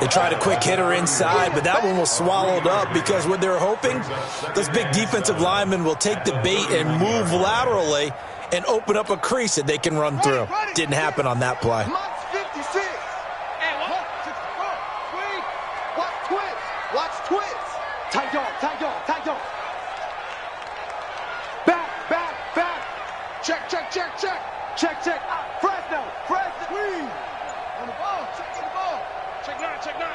They tried a quick hitter inside, but that one was swallowed up because what they're hoping, those big defensive linemen will take the bait and move laterally and open up a crease that they can run through. Didn't happen on that play. Watch twist. Tight dog. Back. Check. Fresno. Queen. On the ball. Check 9.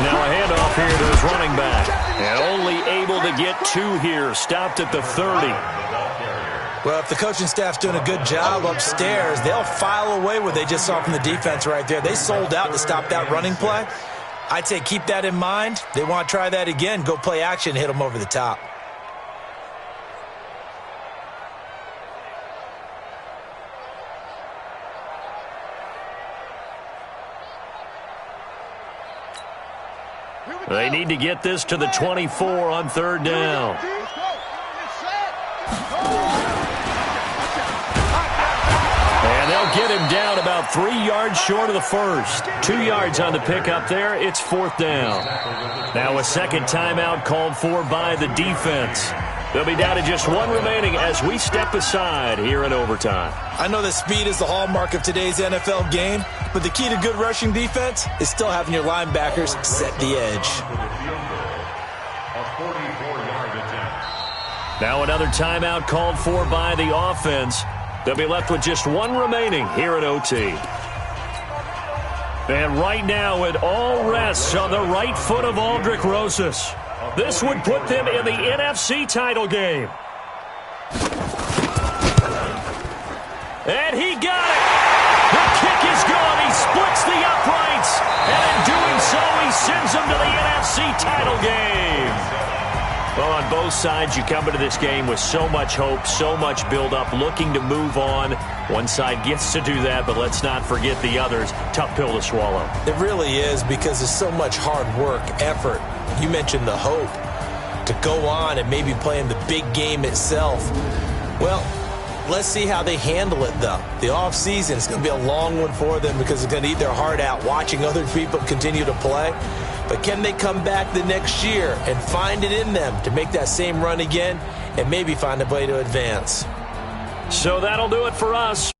Now a handoff here to his running back. And only able to get 2 here. Stopped at the 30. Well, if the coaching staff's doing a good job upstairs, they'll file away what they just saw from the defense right there. They sold out to stop that running play. I'd say keep that in mind. They want to try that again. Go play action, hit them over the top. They need to get this to the 24 on 3rd down. And they'll get him down about 3 yards short of the first. 2 yards on the pickup there. It's 4th down. Now a second timeout called for by the defense. They'll be down to just 1 remaining as we step aside here in overtime. I know that speed is the hallmark of today's NFL game, but the key to good rushing defense is still having your linebackers set the edge. Now another timeout called for by the offense. They'll be left with just 1 remaining here at OT. And right now it all rests on the right foot of Aldrick Rosas. This would put them in the NFC title game. And he got it. The kick is gone. He splits the uprights. And in doing so, he sends them to the NFC title game. Well, on both sides, you come into this game with so much hope, so much build-up, looking to move on. One side gets to do that, but let's not forget the others. Tough pill to swallow. It really is because there's so much hard work, effort. You mentioned the hope to go on and maybe play in the big game itself. Well, let's see how they handle it, though. The offseason is going to be a long one for them because they're going to eat their heart out watching other people continue to play. But can they come back the next year and find it in them to make that same run again and maybe find a way to advance? So that'll do it for us.